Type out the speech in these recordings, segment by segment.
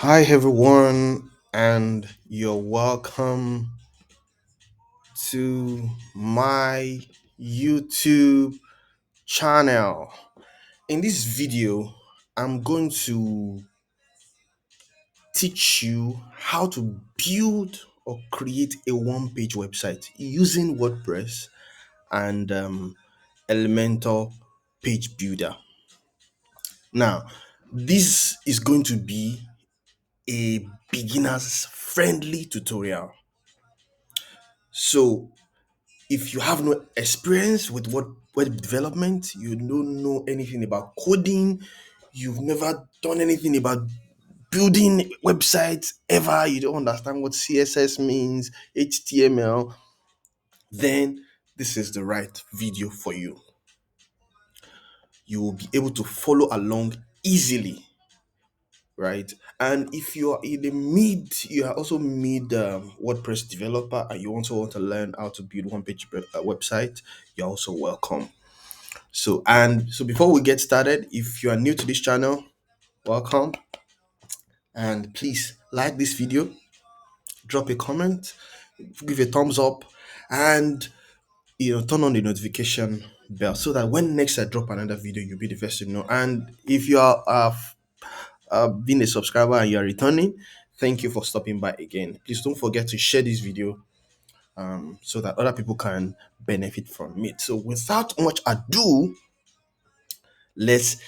Hi, everyone, and you're welcome to my YouTube channel. In this video, I'm going to teach you how to build or create a one page website using WordPress and Elementor Page Builder. Now, this is going to be a beginner's friendly tutorial. So, if you have no experience with web development, you don't know anything about coding, you've never done anything about building websites ever, you don't understand what CSS means, HTML, then this is the right video for you. You will be able to follow along easily, right? And if you are in the you are also mid WordPress developer and you also want to learn how to build one page website, you're also welcome. So before we get started, if you are new to this channel, welcome, and please like this video, drop a comment, give a thumbs up, and turn on the notification bell so that when next I drop another video, you'll be the first to know. And if you are been a subscriber and you are returning, thank you for stopping by again. Please don't forget to share this video so that other people can benefit from it. So without much ado, let's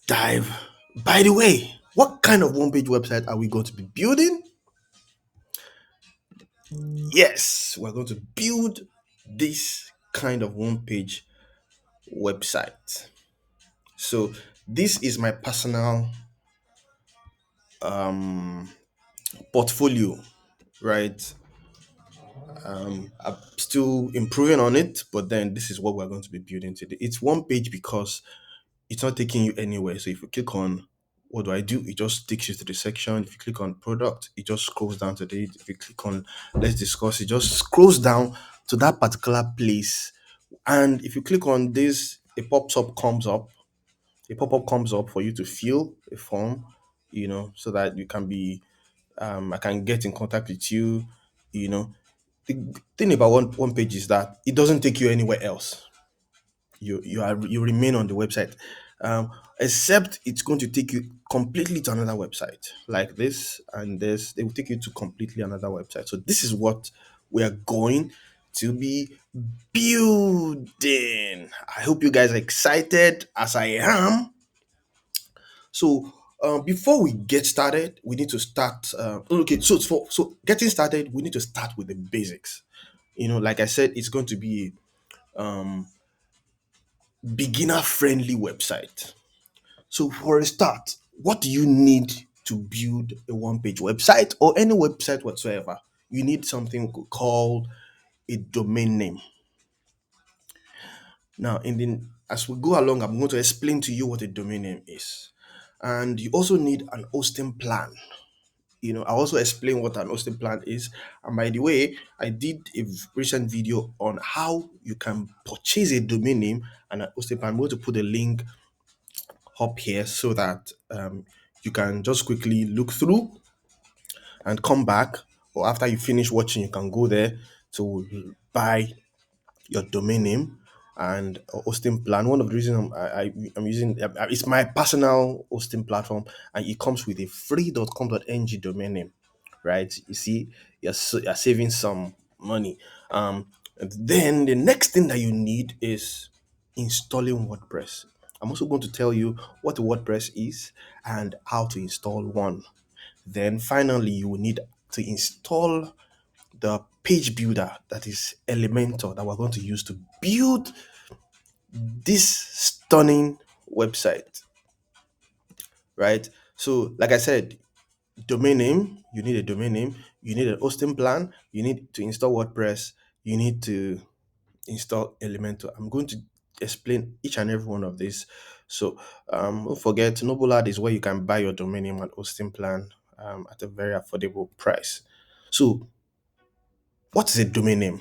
dive. By the way, what kind of one page website are we going to be building? Yes, we're going to build this kind of one page website. So this is my personal portfolio, right? I'm still improving on it, but then this is what we're going to be building today. It's one page because it's not taking you anywhere. So if you click on what do I do, it just takes you to the section. If you click on product, it just scrolls down to the. If you click on let's discuss, it just scrolls down to that particular place. And if you click on this, a pop-up comes up for you to fill a form, so that you can be I can get in contact with you. you know the thing about one page is that it doesn't take you anywhere else. You remain on the website, except it's going to take you completely to another website like this and this. They will take you to completely another website. So this is what we are going to be building. I hope you guys are excited as I am. So before we get started, we need to start. Okay, so getting started, we need to start with the basics. Like I said, it's going to be beginner friendly website. So for a start, what do you need to build a one page website or any website whatsoever? You need something called a domain name. Now, as we go along, I'm going to explain to you what a domain name is. And you also need an hosting plan. I also explain what an hosting plan is. And by the way, I did a recent video on how you can purchase a domain name and an hosting plan. I'm going to put a link up here so that you can just quickly look through and come back, or after you finish watching you can go there to buy your domain name and a hosting plan. One of the reasons I'm using it's my personal hosting platform, and it comes with a free .com.ng domain name, right? You see, you're saving some money. And then the next thing that you need is installing WordPress. I'm also going to tell you what WordPress is and how to install one. Then finally, you will need to install the page builder, that is Elementor, that we're going to use to build this stunning website, right? So, like I said, domain name, you need a domain name, you need a hosting plan, you need to install WordPress, you need to install Elementor. I'm going to explain each and every one of these. So don't forget, Noble Ad is where you can buy your domain name and hosting plan at a very affordable price. So what is a domain name,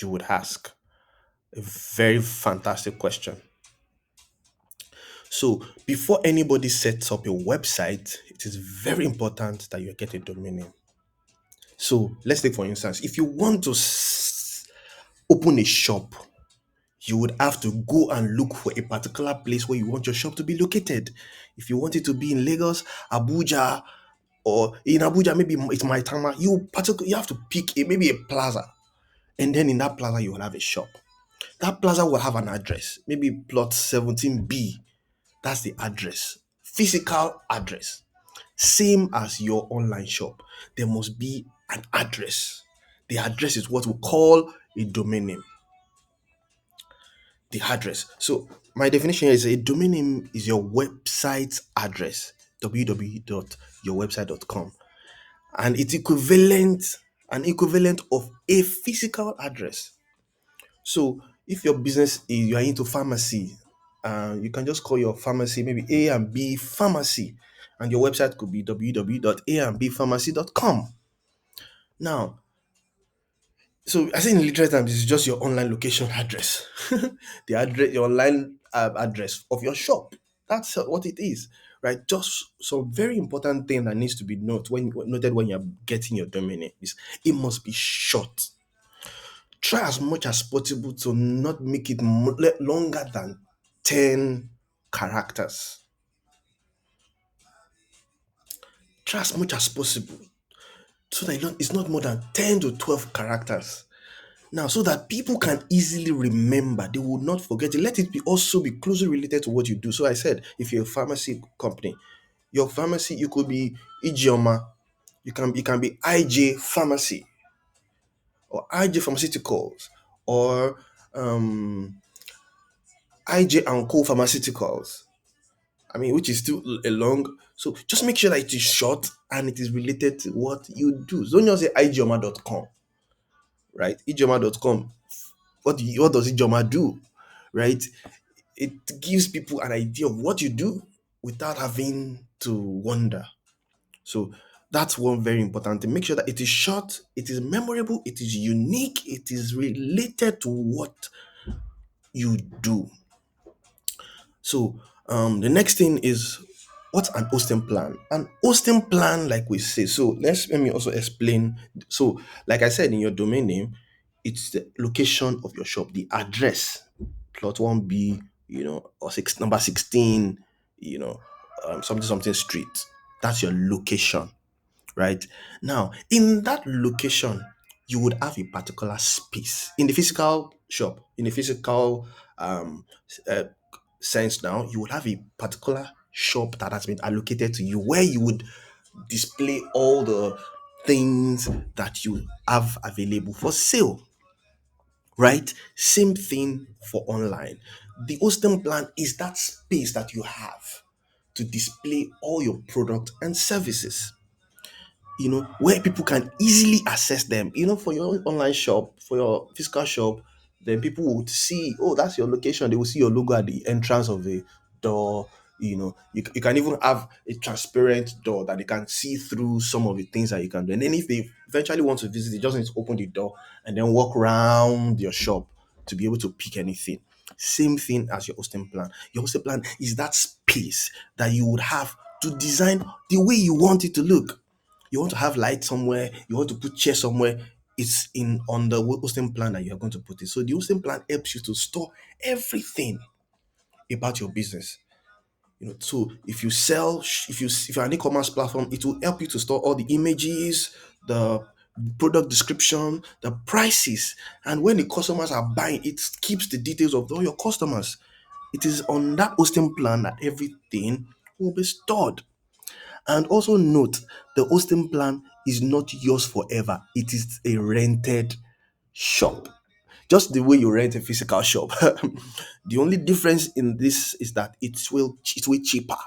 you would ask? A very fantastic question. So before anybody sets up a website, it is very important that you get a domain name. So let's take for instance, if you want to open a shop, you would have to go and look for a particular place where you want your shop to be located. If you want it to be in Lagos, Abuja, or in Abuja, maybe it's Maitama, you have to pick maybe a plaza, and then in that plaza you will have a shop. That plaza will have an address, maybe plot 17B. That's the address, physical address. Same as your online shop, there must be an address. The address is what we call a domain name. The address. So my definition is a domain name is your website's address, www.yourwebsite.com, and it's equivalent of a physical address. So if your business is you are into pharmacy, you can just call your pharmacy maybe A and B Pharmacy, and your website could be www.aandbpharmacy.com. Now, so I say in literal terms, this is just your online location address, the address, your online address of your shop. That's what it is, right? Just some very important thing that needs to be noted when you're getting your domain name is it must be short. Try as much as possible to not make it longer than 10 characters. Try as much as possible so that it's not more than 10 to 12 characters. Now, so that people can easily remember, they will not forget it. Let it be also be closely related to what you do. So I said, if you're a pharmacy company, your pharmacy, you could be Ijeoma, you can be IJ Pharmacy or IJ Pharmaceuticals or IJ and Co Pharmaceuticals. I mean, which is still a long. So just make sure that it is short and it is related to what you do. Don't just say ijeoma.com, right? Ijeoma.com. What does Ijeoma do? Right? It gives people an idea of what you do without having to wonder. So that's one very important thing. Make sure that it is short, it is memorable, it is unique, it is related to what you do. So the next thing is what's an hosting plan? An hosting plan, like we say. So let me also explain. So, like I said, in your domain name, it's the location of your shop, the address, plot 1B, or number 16, something street. That's your location, right? Now, in that location, you would have a particular space in the physical shop, in the physical uh, sense. Now, you would have a particular shop that has been allocated to you where you would display all the things that you have available for sale, right? Same thing for online. The hosting plan is that space that you have to display all your product and services, where people can easily access them. For your online shop, for your physical shop, then people would see, oh, that's your location. They will see your logo at the entrance of the door. You can even have a transparent door that they can see through some of the things that you can do. And then if they eventually want to visit, they just need to open the door and then walk around your shop to be able to pick anything. Same thing as your hosting plan. Your hosting plan is that space that you would have to design the way you want it to look. You want to have light somewhere, you want to put chair somewhere, it's in on the hosting plan that you're going to put it. So the hosting plan helps you to store everything about your business. So if you sell, if you're an e-commerce platform, it will help you to store all the images, the product description, the prices, and when the customers are buying, it keeps the details of all your customers. It is on that hosting plan that everything will be stored. And also note, the hosting plan is not yours forever. It is a rented shop. Just the way you rent a physical shop. The only difference in this is that it's way cheaper.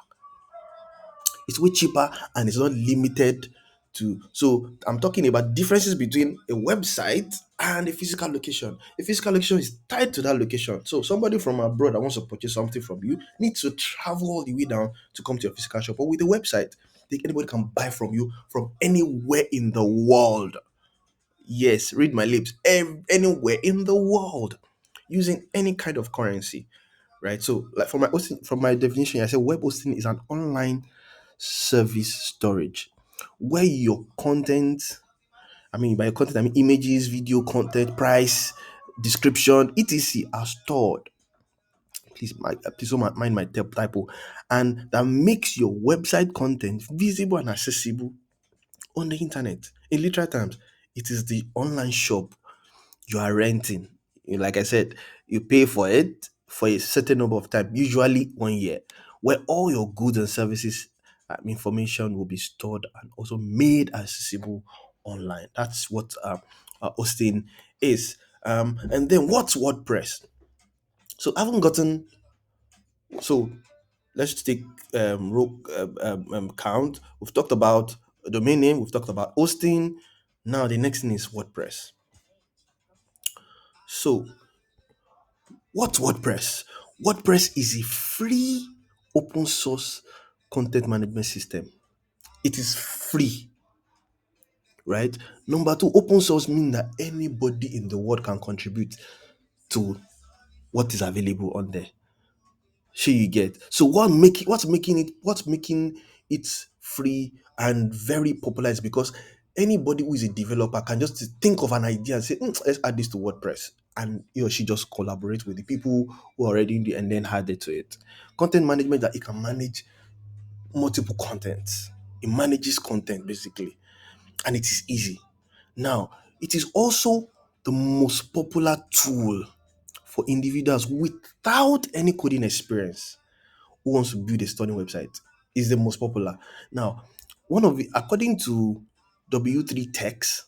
It's way cheaper and it's not limited to. So I'm talking about differences between a website and a physical location. A physical location is tied to that location. So somebody from abroad that wants to purchase something from you needs to travel all the way down to come to your physical shop. But with a website, anybody can buy from you from anywhere in the world. Yes, read my lips. Anywhere in the world, using any kind of currency. right? So, like for my hosting, from my definition, I said web hosting is an online service storage where your content, I mean by your content, I mean images, video content, price, description, etc. are stored. Please don't mind my typo, and that makes your website content visible and accessible on the internet. In literal terms, it is the online shop you are renting. Like I said, you pay for it for a certain number of time, usually 1 year, where all your goods and services information will be stored and also made accessible online. That's what hosting is. And then what's WordPress? So I haven't gotten so let's take count. We've talked about domain name, we've talked about hosting. Now the next thing is WordPress. So what's WordPress? WordPress is a free open source content management system. It is free, right? Number two, open source means that anybody in the world can contribute to what is available on there. Sure, you get. So what's making it free and very popular is because anybody who is a developer can just think of an idea and say, let's add this to WordPress. And he or she just collaborate with the people who are already in there and then add it to it. Content management, that it can manage multiple contents. It manages content basically, and it is easy. Now, it is also the most popular tool for individuals without any coding experience who wants to build a stunning website. Is the most popular. Now, according to W3 Techs,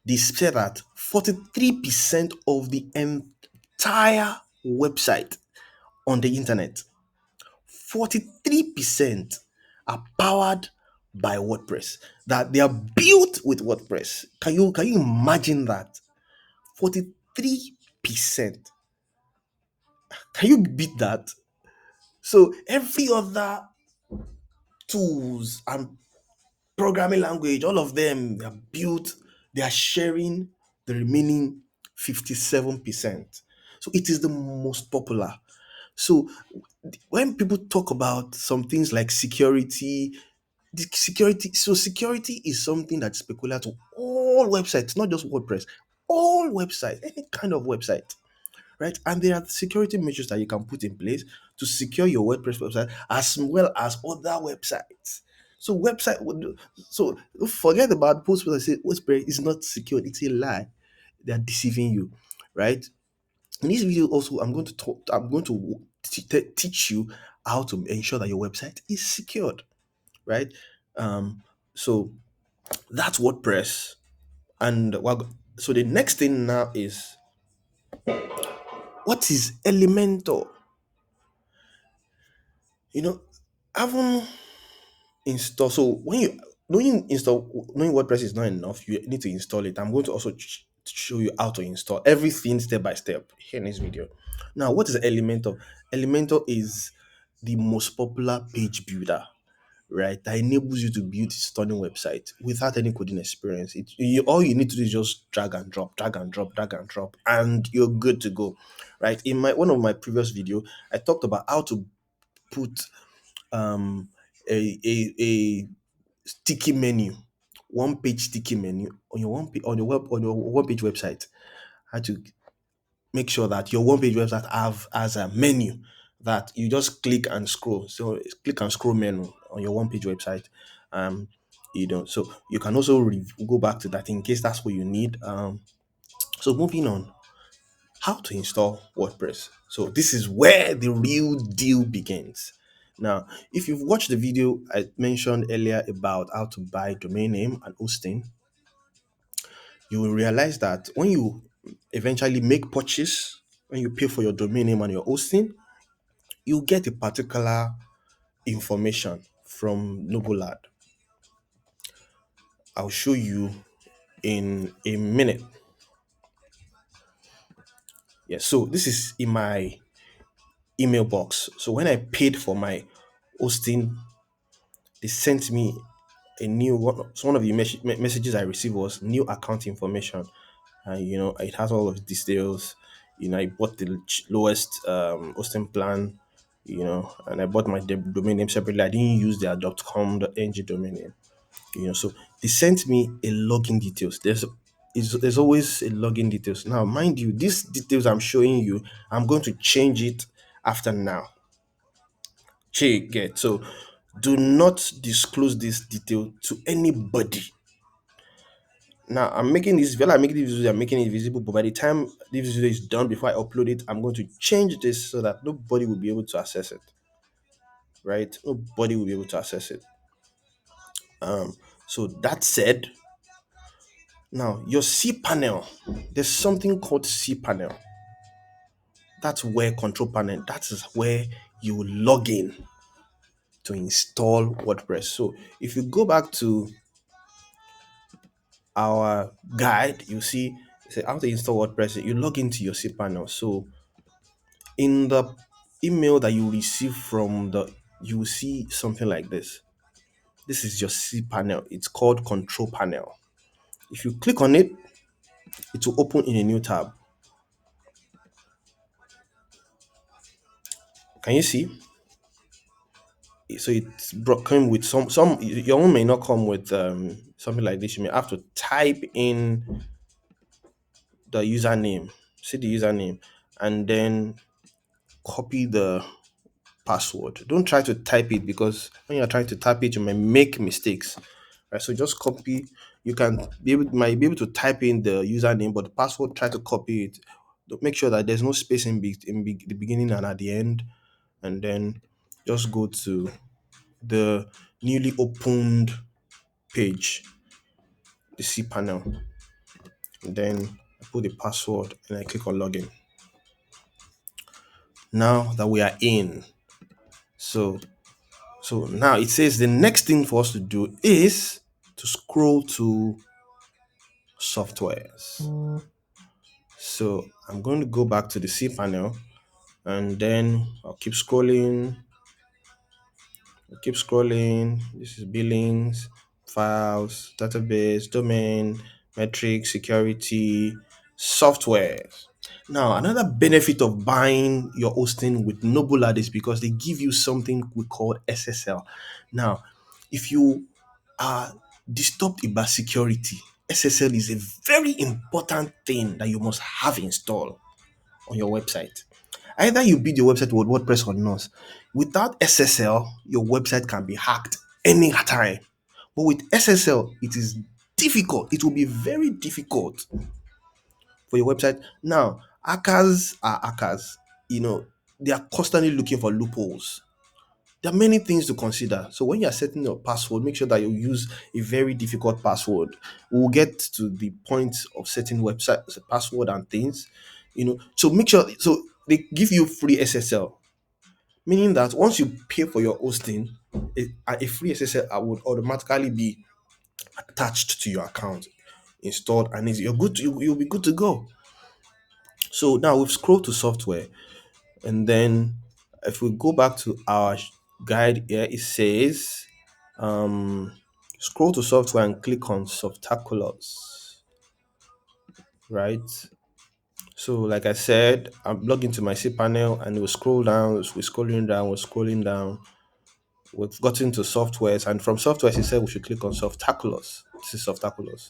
they said that 43% of the entire website on the internet, 43% are powered by WordPress. That they are built with WordPress. Can you imagine that? 43%. Can you beat that? So every other tools and programming language, all of them, they are built, they are sharing the remaining 57%. So it is the most popular. So when people talk about some things like security, security is something that's peculiar to all websites, not just WordPress, all websites, any kind of website, right? And there are security measures that you can put in place to secure your WordPress website as well as other websites. So so forget about post where I say WordPress is not secured. It's a lie. They are deceiving you, right? In this video, also, I'm going to teach you how to ensure that your website is secured, right? So that's WordPress, and so the next thing now is what is Elementor? You know, I haven't installed. So knowing WordPress is not enough, you need to install it. I'm going to also show you how to install everything step by step here in this video. Now, what is Elementor? Elementor is the most popular page builder, right? That enables you to build a stunning website without any coding experience. All you need to do is just drag and drop, drag and drop, drag and drop, and you're good to go, right? In one of my previous video, I talked about how to put um a sticky menu, one page sticky menu on your one page website. How to make sure that your one page website have as a menu that you just click and scroll. So it's click and scroll menu on your one page website. Um, so you can also go back to that in case that's what you need. So moving on, how to install WordPress. So this is where the real deal begins. Now, if you've watched the video I mentioned earlier about how to buy domain name and hosting, you will realize that when you eventually make purchase, when you pay for your domain name and your hosting, you get a particular information from Nobolad. I'll show you in a minute. Yeah, so this is in my email box. So when I paid for my hosting, they sent me a new one. So one of the messages I received was new account information. And it has all of the details. I bought the lowest hosting plan, and I bought my domain name separately. I didn't use their .com.ng domain name. So they sent me a login details. There's always a login details. Now, mind you, these details I'm showing you, I'm going to change it after now. Check it. So do not disclose this detail to anybody. Now I'm making this while I'm making this video, I'm making it visible, but by the time this video is done, before I upload it, I'm going to change this so that nobody will be able to access it. Right? Nobody will be able to access it. So that said, now your cPanel, there's something called cPanel. That's where control panel, that is where you log in to install WordPress. So if you go back to our guide, you see say how to install WordPress. You log into your cPanel. So in the email that you receive from you will see something like this. This is your cPanel. It's called Control Panel. If you click on it, it will open in a new tab. Can you see? So it's came with some. Your own may not come with something like this. You may have to type in the username. See the username, and then copy the password. Don't try to type it, because when you're trying to type it, you may make mistakes. Right? So just copy. You can might be able to type in the username, but the password, try to copy it. Make sure that there's no space the beginning and at the end, and then just go to the newly opened page, the cPanel. And then I put the password and I click on login. Now that we are in, so now it says the next thing for us to do is to scroll to softwares. So I'm going to go back to the cPanel, and then I'll keep scrolling. This is billings, files, database, domain, metrics, security, software. Now, another benefit of buying your hosting with Nobolad is because they give you something we call SSL. Now, if you are disturbed about security, SSL is a very important thing that you must have installed on your website. Either you build your website with WordPress or not. Without SSL, your website can be hacked any time. But with SSL, it is difficult. It will be very difficult for your website. Now, hackers are hackers. They are constantly looking for loopholes. There are many things to consider. So when you are setting your password, make sure that you use a very difficult password. We'll get to the point of setting website password and things. So make sure. So they give you free SSL, meaning that once you pay for your hosting, a free SSL would automatically be attached to your account, installed, and you're good. You'll be good to go. So now we've scrolled to software, and then if we go back to our guide here, it says scroll to software and click on Softaculous, right? So like I said, I'm logged into my cPanel, and we'll scroll down, we're scrolling down. We've gotten to softwares, and from softwares, it said we should click on Softaculous. This is Softaculous.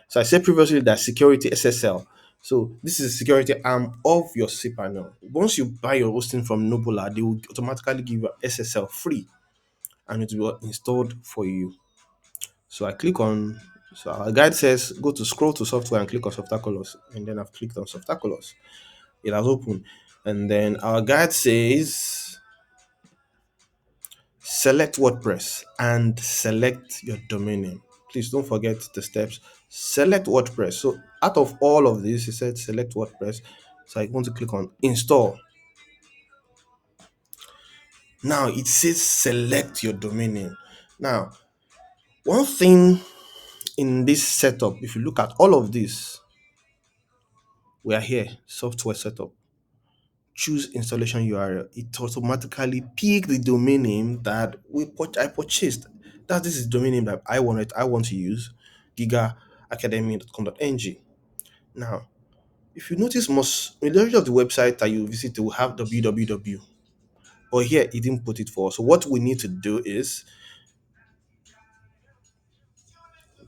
So I said previously that security SSL. So this is the security arm of your cPanel. Once you buy your hosting from Nobola, they will automatically give you SSL free, and it will be installed for you. So I click on. So our guide says go to scroll to software and click on Softaculous, and then I've clicked on Softaculous. It has opened, and then our guide says select WordPress and select your domain name. Please don't forget the steps. Select WordPress. So out of all of this, it said select WordPress. So I want to click on install. Now it says select your domain name. Now, one thing in this setup, if you look at all of this, we are here, software setup. Choose installation URL. It automatically pick the domain name that I purchased. This is the domain name that I want to use, gigaacademy.com.ng. Now, If you notice, most majority of the website that you visit will have www, but here it didn't put it for us. So what we need to do is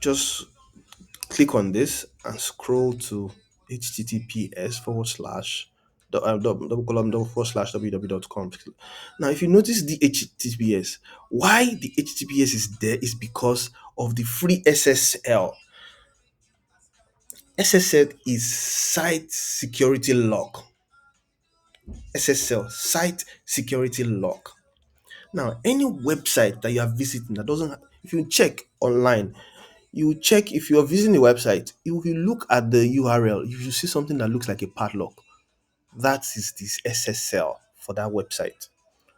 just click on this and scroll to https forward slash double column double forward slash www.com. Now, if you notice the https, why the https is there is because of the free SSL. SSL is site security lock. SSL, site security lock. Now, any website that you are visiting that doesn't, if you check online, you check if you are visiting a website, if you look at the URL, you should see something that looks like a padlock. That is this SSL for that website.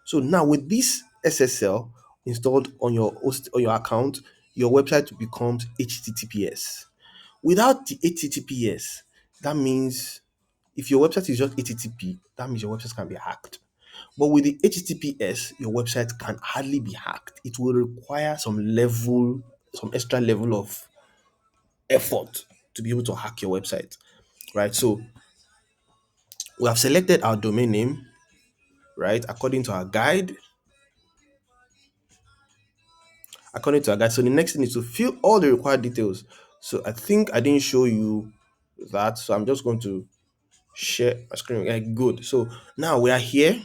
So now with this SSL installed on your on your account, your website becomes HTTPS. Without the HTTPS, that means if your website is just HTTP, that means your website can be hacked. But with the HTTPS, your website can hardly be hacked. It will require some extra level of effort to be able to hack your website, right? So we have selected our domain name, right, according to our guide. So the next thing is to fill all the required details. So I think I didn't show you that, so I'm just going to share my screen. Okay, good. So now we are here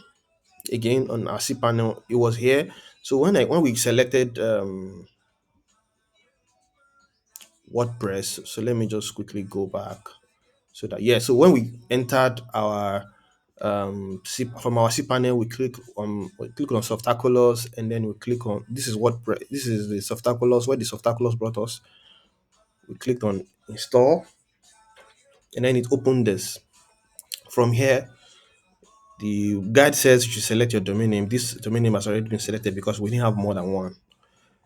again on our C panel. It was here. So when we selected WordPress, so let me just quickly go back. So that, yeah, so when we entered our from our cPanel, we click on Softaculous, and then we click on, this is WordPress, this is the Softaculous, where the Softaculous brought us. We clicked on install, and then it opened this. From here, the guide says you should select your domain name. This domain name has already been selected because we didn't have more than one.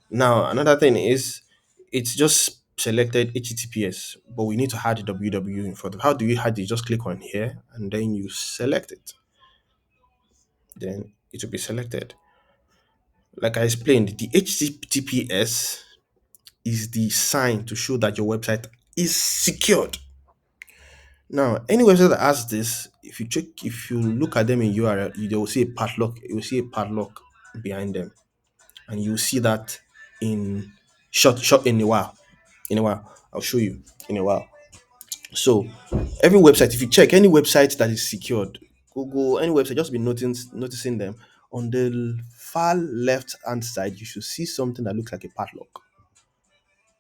Now, another thing is, it's just selected HTTPS, but we need to add the www in front of. How do you add it? Just click on here, and then you select it. Then it will be selected. Like I explained, the HTTPS is the sign to show that your website is secured. Now, any website that has this, if you look at them in URL, they will see a padlock. You will see a padlock behind them, and you will see that in short in a while. In a while, I'll show you in a while. So, every website, if you check any website that is secured, Google, any website, just be noticing them. On the far left hand side, you should see something that looks like a padlock.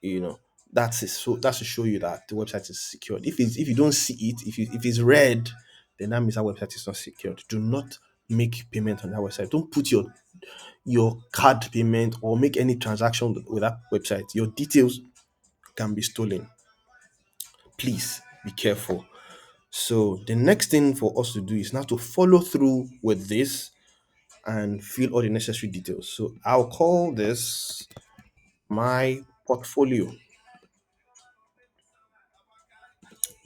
You know, that's it. So that's to show you that the website is secured. If you don't see it, if it's red, then that means that website is not secured. Do not make payment on that website. Don't put your card payment or make any transaction with that website. Your details can be stolen. Please be careful. So the next thing for us to do is now to follow through with this and fill all the necessary details. So I'll call this my portfolio.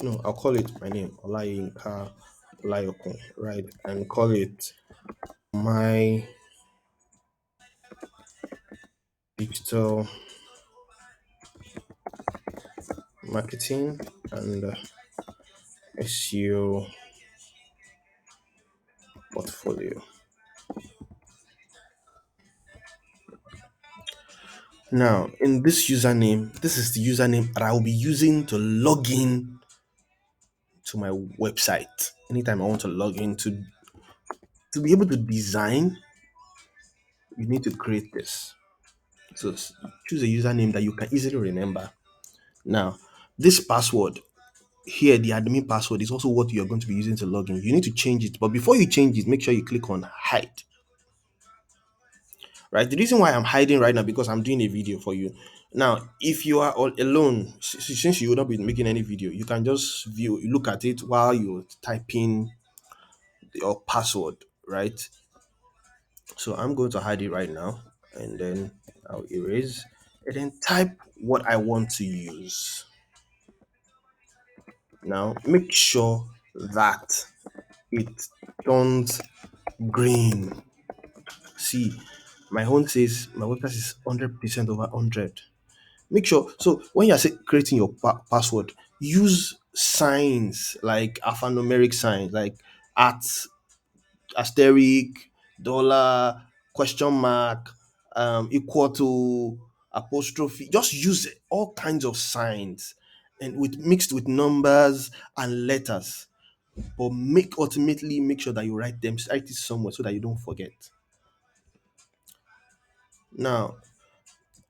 No, I'll call it my name, Olayinka Olayokun, right? And call it my digital marketing and SEO portfolio. Now, in this username, this is the username that I will be using to log in to my website. Anytime I want to log in to be able to design, you need to create this. So choose a username that you can easily remember. Now, this password here, the admin password, is also what you're going to be using to log in. You need to change it, but before you change it, make sure you click on hide. Right? The reason why I'm hiding right now because I'm doing a video for you. Now, if you are all alone, since you will not be making any video, you can just look at it while you're typing your password, right? So I'm going to hide it right now, and then I'll erase and then type what I want to use. Now make sure that it turns green. See, my own says my website is 100% over 100. Make sure, so when you're creating your password, use signs like alphanumeric signs like at, asterisk, dollar, question mark, equal to, apostrophe. Just use all kinds of signs and with mixed with numbers and letters. But ultimately make sure that you write it somewhere so that you don't forget. Now,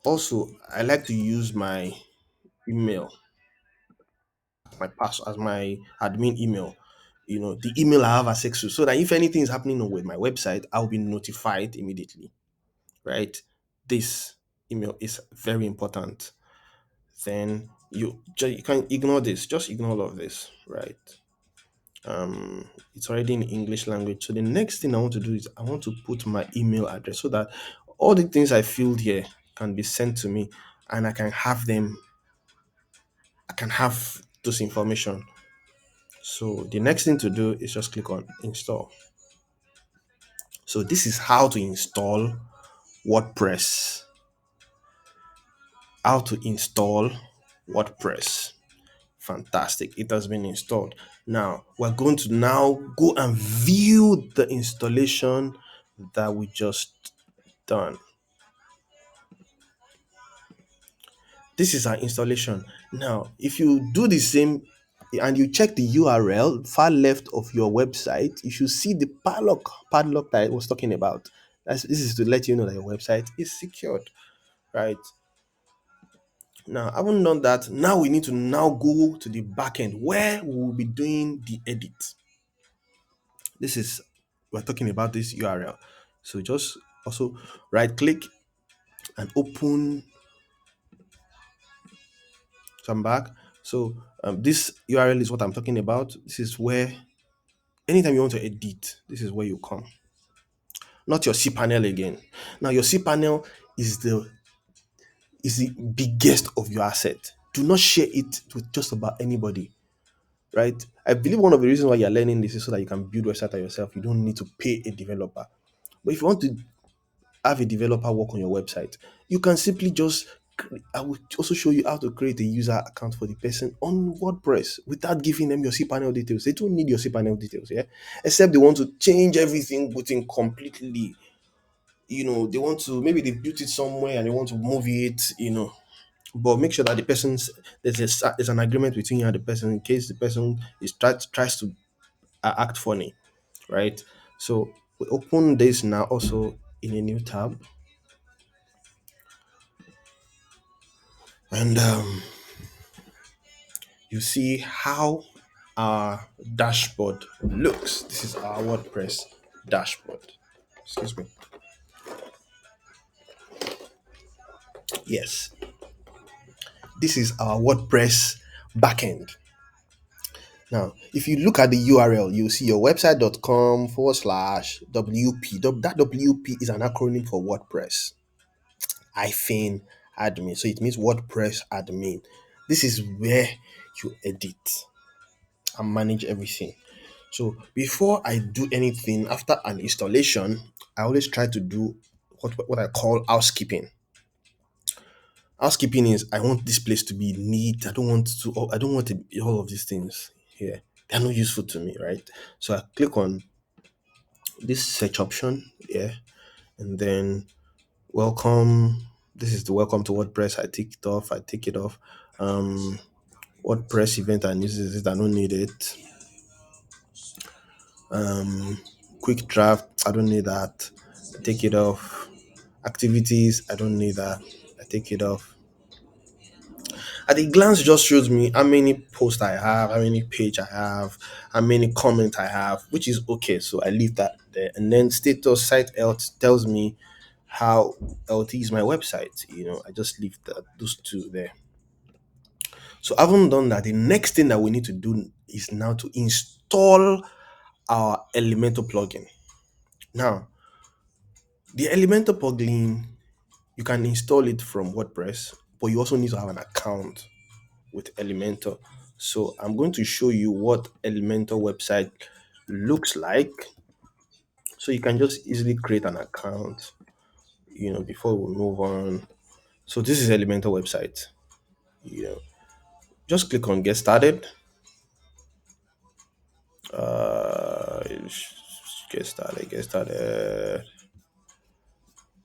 also I like to use my email, my pass as my admin email. The email I have access to, so that if anything is happening with my website, I'll be notified immediately. Right? This email is very important. Then you can ignore this. Just ignore all of this. Right? It's already in English language. So the next thing I want to do is I want to put my email address so that all the things I filled here can be sent to me, and I can have them. I can have those information. So the next thing to do is just click on install. So this is how to install WordPress. How to install WordPress. Fantastic. It has been installed. Now we're going to now go and view the installation that we just done. This is our installation. Now, if you do the same and you check the URL far left of your website, you should see the padlock that I was talking about. This is to let you know that your website is secured, right? Now, having done that, now we need to now go to the back end where we will be doing the edit. This is, we're talking about this URL. So just also right click and open. So I'm back. So this URL is what I'm talking about. This is where anytime you want to edit, this is where you come. Not your cPanel again. Now your cPanel is the biggest of your asset. Do not share it with just about anybody. Right? I believe one of the reasons why you're learning this is so that you can build website yourself. You don't need to pay a developer. But if you want to have a developer work on your website, you can simply just I will also show you how to create a user account for the person on WordPress without giving them your cPanel details. They don't need your cPanel details, yeah, except they want to change everything within completely. They want to, maybe they built it somewhere and they want to move it. But make sure that the person's there's an agreement between you and the person in case the person tries to act funny, right? So we open this now also in a new tab, and you see how our dashboard looks. This is our WordPress dashboard. Excuse me. Yes, this is our WordPress backend. Now, if you look at the URL, you'll see your website.com/WP. That WP is an acronym for WordPress hyphen admin. So it means WordPress admin. This is where you edit and manage everything. So before I do anything after an installation, I always try to do what I call housekeeping. Housekeeping is I want this place to be neat. I don't want all of these things here. They're not useful to me, right? So I click on this search option, yeah, and then welcome. This is the welcome to WordPress. I take it off. I take it off. Um, WordPress event and uses it. I don't need it. Quick draft. I don't need that. I take it off. Activities. I don't need that. I take it off. At a glance, it just shows me how many posts I have, how many page I have, how many comment I have, which is okay. So I leave that there. And then status site health tells me how healthy is my website. I just leave those two there. So having done that, the next thing that we need to do is now to install our Elementor plugin. Now, the Elementor plugin, you can install it from WordPress, but you also need to have an account with Elementor. So I'm going to show you what Elementor website looks like. So you can just easily create an account, before we move on. So this is Elementor website. You know, just click on get started. Uh, get started. Get started.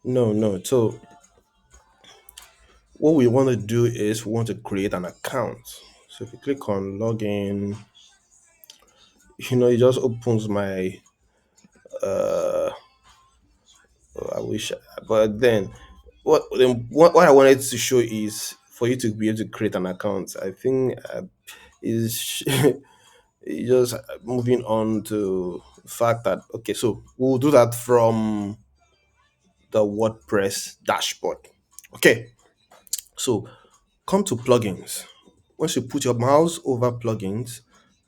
No, no. So what we want to do is we want to create an account. So if you click on login, it just opens my. I wish, but then what I wanted to show is for you to be able to create an account. I think is just moving on to the fact that okay, so we'll do that from the WordPress dashboard. Okay, so come to plugins. Once you put your mouse over plugins,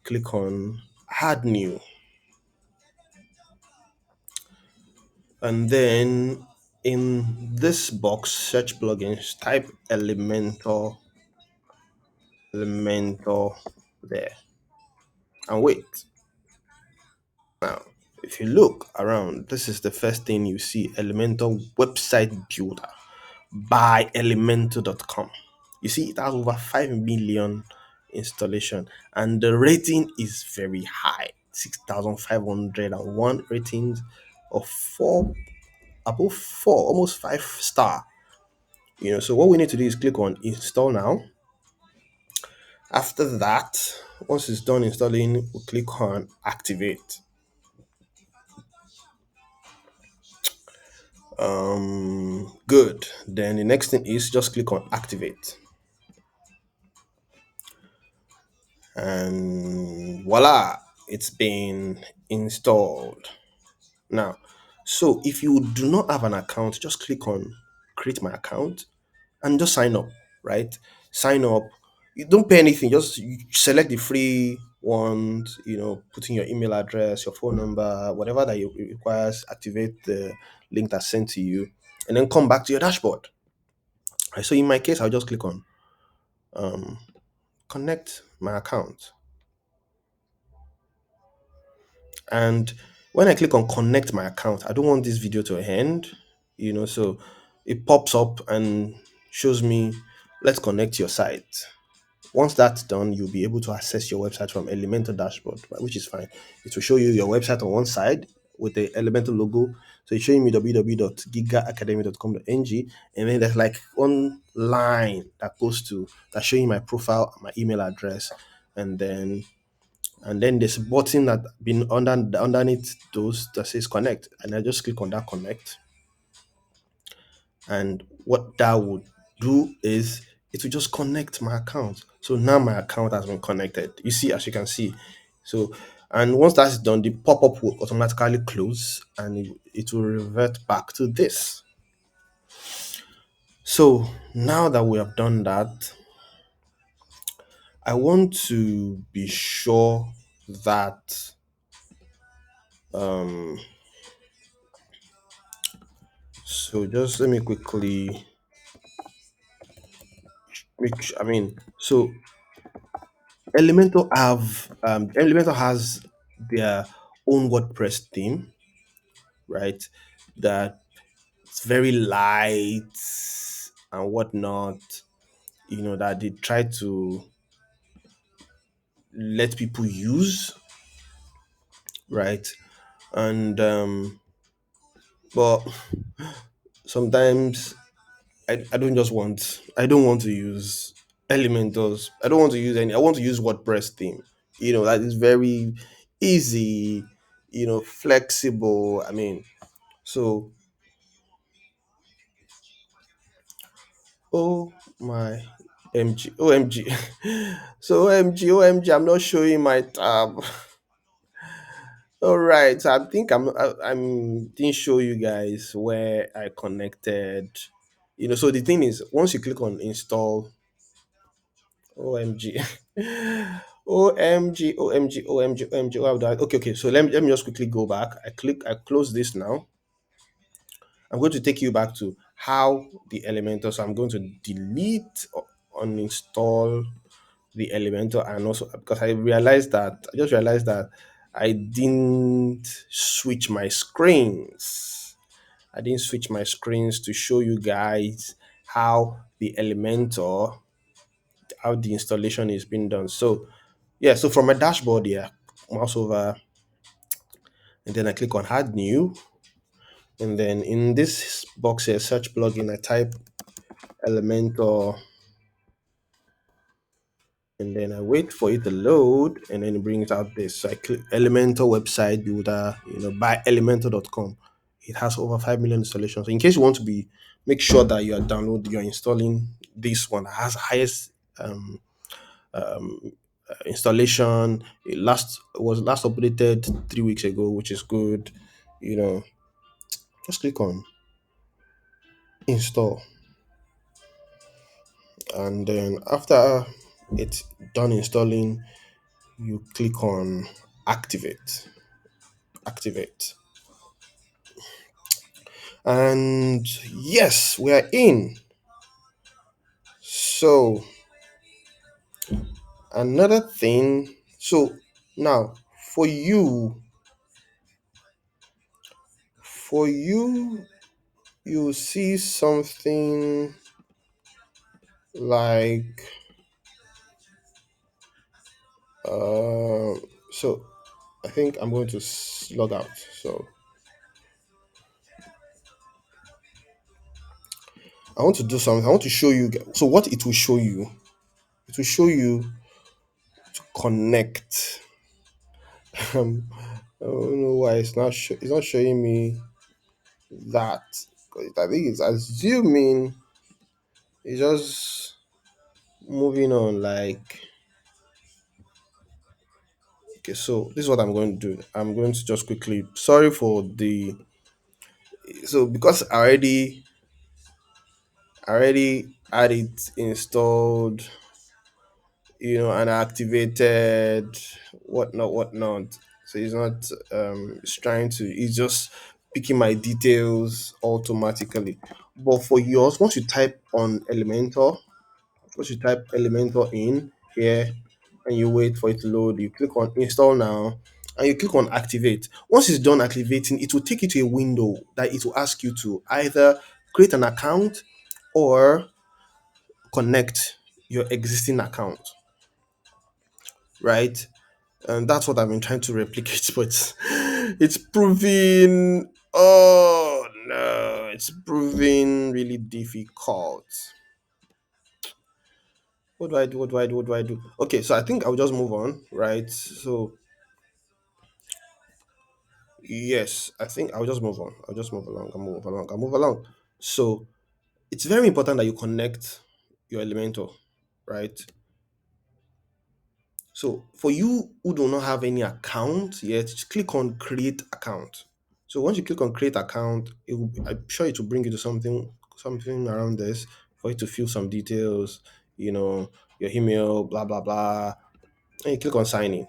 click on add new, and then in this box, search plugins, type Elementor there, and wait. Now, if you look around, this is the first thing you see: Elementor website builder by elementor.com. You see, it has over 5 million installation, and the rating is very high: 6,501 ratings of four, above four, almost 5 star. So what we need to do is click on install now. After that, once it's done installing, we'll click on activate. Good. Then the next thing is just click on activate. And voila, it's been installed. Now, so if you do not have an account, just click on create my account and just sign up, right? Sign up. You don't pay anything, just you select the free ones, put in your email address, your phone number, whatever that you requires, activate the link that's sent to you, and then come back to your dashboard. Right, so in my case, I'll just click on connect my account. And when I click on connect my account, I don't want this video to end, so it pops up and shows me, let's connect your site. Once that's done, you'll be able to access your website from Elementor dashboard, right, which is fine. It will show you your website on one side with the Elementor logo. So it's showing me www.gigaacademy.com.ng, and then there's like one line that goes to that's showing my profile, my email address, and then there's a button that been underneath those that says connect, and I just click on that connect. And what that would do is it will just connect my account. So now my account has been connected. You see, as you can see. So, and once that's done, the pop-up will automatically close and it will revert back to this. So now that we have done that, I want to be sure that so just let me quickly so Elementor has their own WordPress theme, right? That it's very light and whatnot, that they try to let people use, right? And but sometimes I don't want to use Elementors. I don't want to use any. I want to use WordPress theme. That is very easy. Flexible. So oh my OMG. So OMG, I'm not showing my tab. All right, so I think I'm didn't show you guys where I connected. So the thing is, once you click on install, OMG, OMG, OMG, OMG, OMG. Oh, okay. So let me just quickly go back. I close this now. I'm going to take you back to how the Elementor. So I'm going to delete or uninstall the Elementor, and also because I just realized that I didn't switch my screens. I didn't switch my screens to show you guys how the Elementor, how the installation is being done. So yeah, so from my dashboard here, mouse over, and then I click on add new, and then in this box here, search plugin, I type Elementor, and then I wait for it to load, and then it brings out this. So I click Elementor website builder, by elementor.com. It has over 5 million installations. So in case you want to make sure that you're installing this one that has highest installation. It was last updated 3 weeks ago, which is good. You know, just click on install, and then after it's done installing, you click on activate. Activate. And yes, we are in. So another thing, so now for you you see something like so I think I'm going to log out. So I want to do something. I want to show you. So what it will show you, it will show you to connect. I don't know why it's not showing me that. 'Cause I think it's assuming it's just moving on. Like, okay, so this is what I'm going to do. I'm going to just quickly. Sorry for the. So because I already had it installed, and activated, whatnot. So he's not it's trying to he's just picking my details automatically. But for yours, once you type Elementor in here and you wait for it to load, you click on install now and you click on activate. Once it's done activating, it will take you to a window that it will ask you to either create an account or connect your existing account, right? And that's what I've been trying to replicate, but it's proving, oh no, it's proving really difficult. What do I do? What do I do? What do I do? Okay, so I think I'll just move on, right? So yes, I think I'll just move on. I'll just move along. I'll move along. So it's very important that you connect your Elementor, right? So for you who do not have any account yet, just click on create account. So once you click on create account, I'm sure it will bring you to something around this for you to fill some details, your email, blah blah blah. And you click on sign in.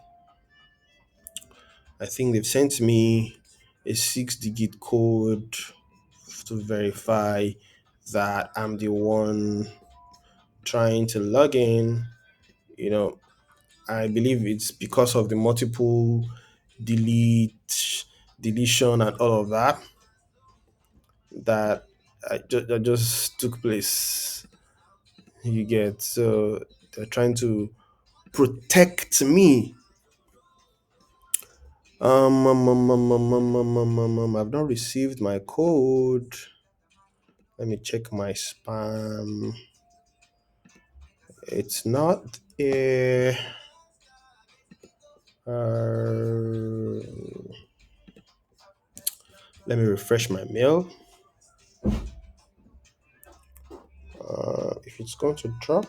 I think they've sent me a 6-digit code to verify that I'm the one trying to log in. You know, I believe it's because of the multiple deletion and all of that just took place. You get, so they're trying to protect me. I've not received my code. Let me check my spam. It's not here. Let me refresh my mail. If it's going to drop,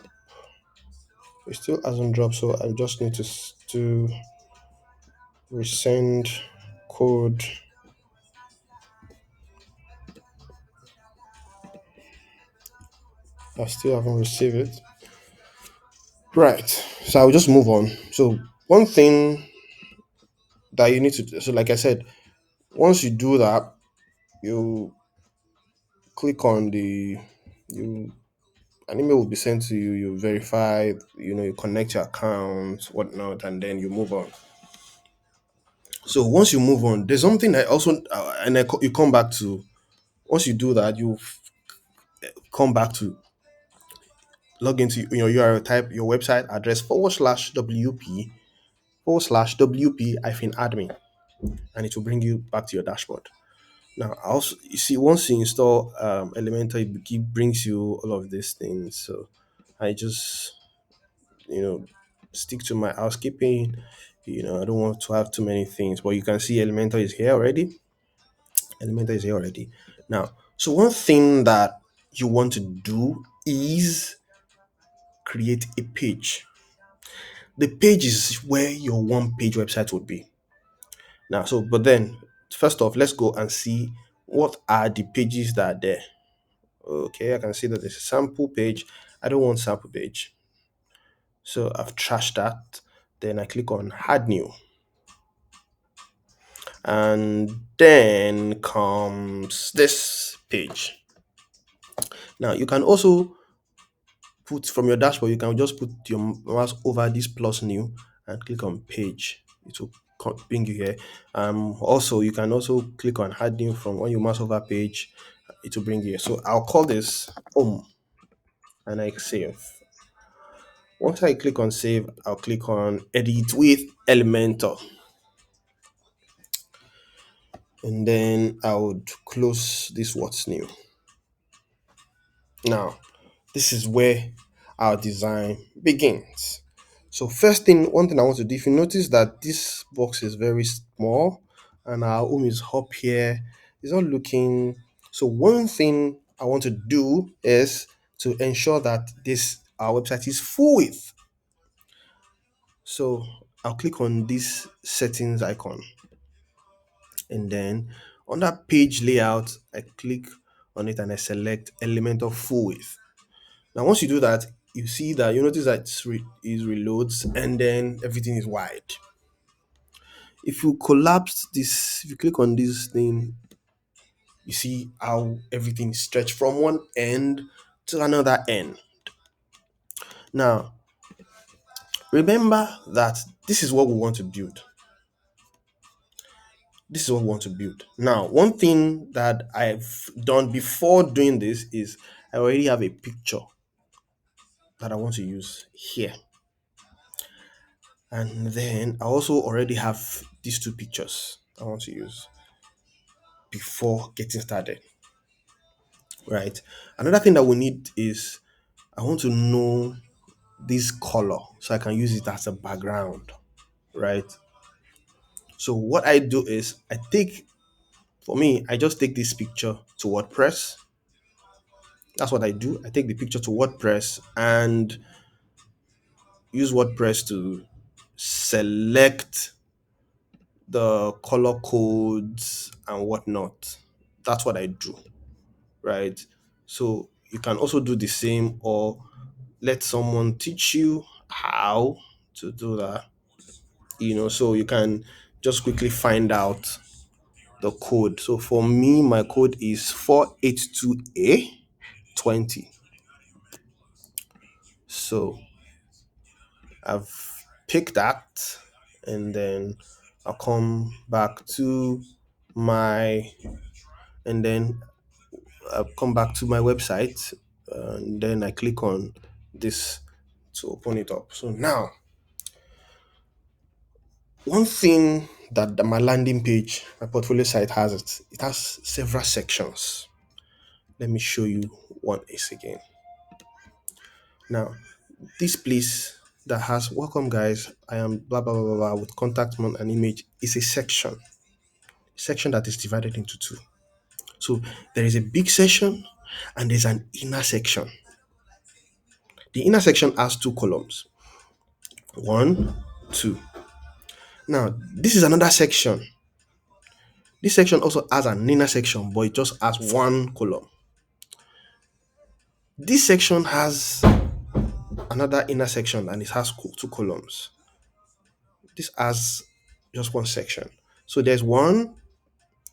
it still hasn't dropped, so I just need to resend code. I still haven't received it. Right. So I'll just move on. So one thing that you need to do, so like I said, once you do that, you click on you an email will be sent to you, you verify, you connect your account, whatnot, and then you move on. So once you move on, there's something I also you come back to. Once you do that, you come back to log into your URL, type your website address /wp/wp hyphen admin, and it will bring you back to your dashboard. Now, also, you see, once you install Elementor, it brings you all of these things. So I just, you know, stick to my housekeeping. I don't want to have too many things, but you can see Elementor is here already. Elementor is here already. Now, so one thing that you want to do is create a page. The page is where your one page website would be. Now, so, but then, first off, let's go and see what are the pages that are there. Okay, I can see that there's a sample page. I don't want sample page. So I've trashed that. Then I click on add new. And then comes this page. Now you can also put from your dashboard, you can just put your mouse over this plus new and click on page. It will bring you here. Also, you can also click on add new from when you mouse over page, it will bring you here. So I'll call this home and I save. Once I click on save, I'll click on edit with Elementor. And then I would close this what's new. Now, this is where our design begins. So one thing I want to do, if you notice that this box is very small and our home is up here, it's not looking. So one thing I want to do is to ensure that our website is full width. So I'll click on this settings icon, and then under page layout, I click on it and I select Elementor full width. Now, once you do that, you notice that it reloads and then everything is wide. If you collapse this, if you click on this thing, you see how everything is stretched from one end to another end. Now, remember that this is what we want to build. This is what we want to build. Now, one thing that I've done before doing this is I already have a picture that I want to use here. And then I also already have these two pictures I want to use before getting started. Right. Another thing that we need is I want to know this color so I can use it as a background. Right. So what I do is I just take this picture to WordPress. That's what I do. I take the picture to WordPress and use WordPress to select the color codes and whatnot. That's what I do, right? So you can also do the same or let someone teach you how to do that, so you can just quickly find out the code. So for me, my code is 482A20. So I've picked that, and then I'll come back to my, and then I'll come back to my website, and then I click on this to open it up. So now, one thing that my landing page, my portfolio site has, it has several sections. Let me show you one is again. Now, this place that has welcome guys, I am blah blah blah blah, blah with contact month and image is a section that is divided into two. So there is a big section and there's an inner section. The inner section has two columns. One, two. Now, this is another section. This section also has an inner section, but it just has one column. This section has another inner section and it has two columns. This has just one section. So there's 1,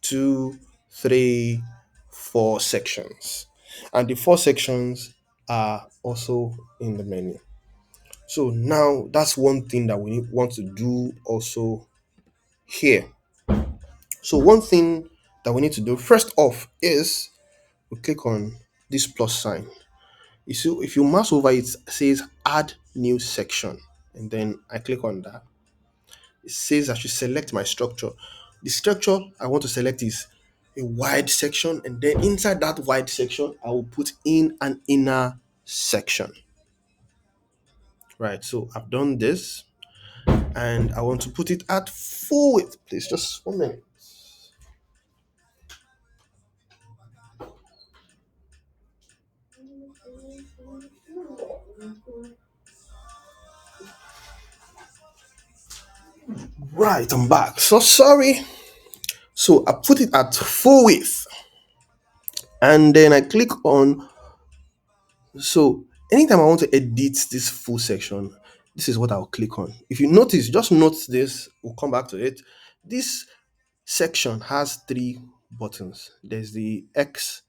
2, 3, 4 sections. And the 4 sections are also in the menu. So now that's one thing that we want to do also here. So one thing that we need to do first off is we click on this plus sign. You see, if you mouse over it, it says add new section, and then I click on that. It says I should select my structure. The structure I want to select is a wide section, and then inside that wide section, I will put in an inner section. Right, so I've done this, and I want to put it at full width. Please, just 1 minute. Right, I'm back. So sorry. So I put it at full width, and then I click on. So anytime I want to edit this full section, this is what I'll click on. If you notice, just note this, we'll come back to it. This section has three buttons. There's the X,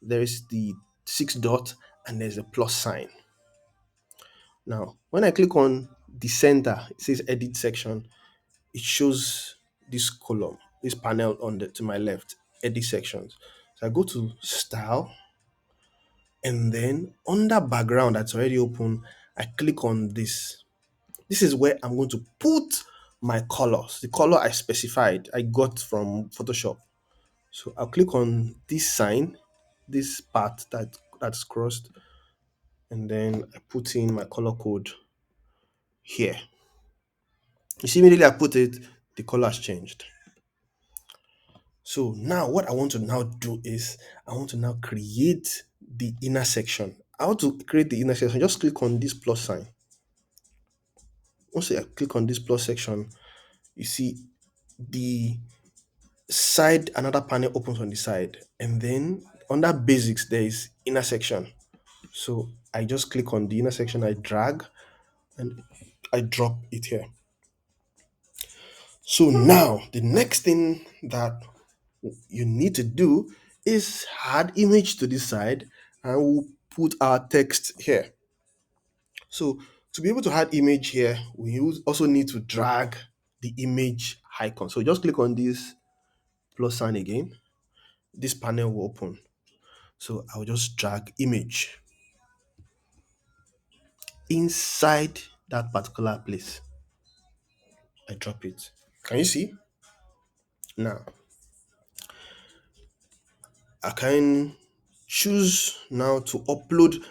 there's the six dot, and there's a plus sign. Now, when I click on the center, it says edit section, it shows this column, this panel on the to my left, edit sections. So I go to style, and then under background that's already open, I click on this. This is where I'm going to put my colors, the color I specified, I got from Photoshop. So I'll click on this sign, this part that's crossed, and then I put in my color code here. You see, immediately I put it, the color has changed. So now what I want to now do is I want to now create the inner section. How to create the inner section? Just click on this plus sign. Once I click on this plus section, you see the side, another panel opens on the side, and then under basics there is inner section. So I just click on the inner section, I drag, and I drop it here. So now the next thing that you need to do is add image to this side, and we'll put our text here. So to be able to add image here, we also need to drag the image icon. So just click on this plus sign again. This panel will open. So I'll just drag image inside that particular place. I drop it. Can you see? Now I can choose now to upload,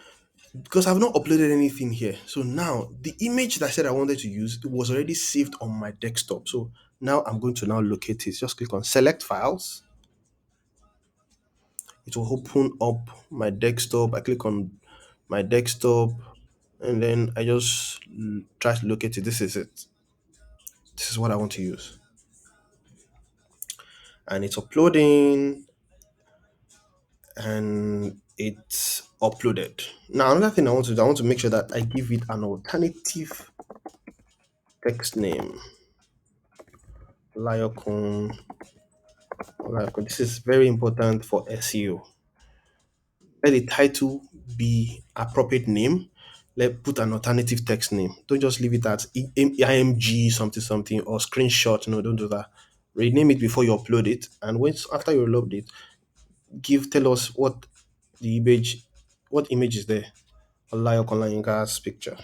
because I've not uploaded anything here. So now the image that I said I wanted to use, it was already saved on my desktop. So now I'm going to now locate it. Just click on select files. It will open up my desktop. I click on my desktop, and then I just try to locate it. This is it. This is what I want to use. And it's uploading, and it's uploaded. Now another thing I want to do, I want to make sure that I give it an alternative text name. Lyocon. This is very important for SEO. Let the title be appropriate name. Let put an alternative text name. Don't just leave it at IMG something something or screenshot. No, don't do that. Rename it before you upload it, and once after you upload it, tell us what the image, what image is there. Lyocon Layinka's picture.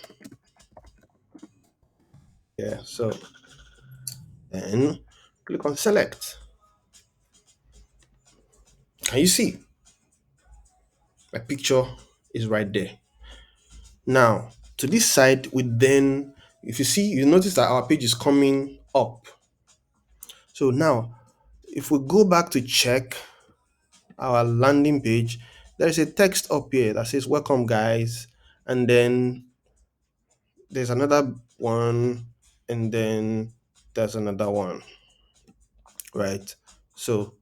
Yeah. So then click on select. Can you see? My picture is right there. Now, to this side, if you see, you notice that our page is coming up. So now, if we go back to check our landing page, there is a text up here that says, welcome guys. And then there's another one, and then there's another one, right? So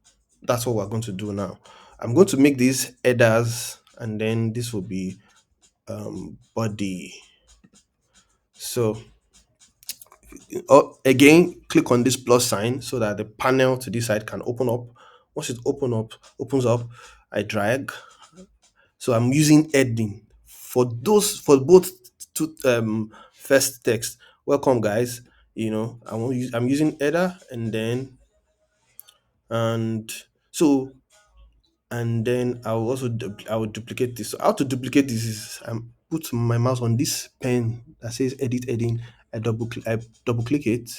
that's what we're going to do now. I'm going to make these headers, and then this will be body. So again, click on this plus sign so that the panel to this side can open up. Once it opens up, I drag. So I'm using heading for both two first text. Welcome guys. I'm using header, and then and so and then I will duplicate this. So how to duplicate this is put my mouse on this pen that says edit heading. I double click it,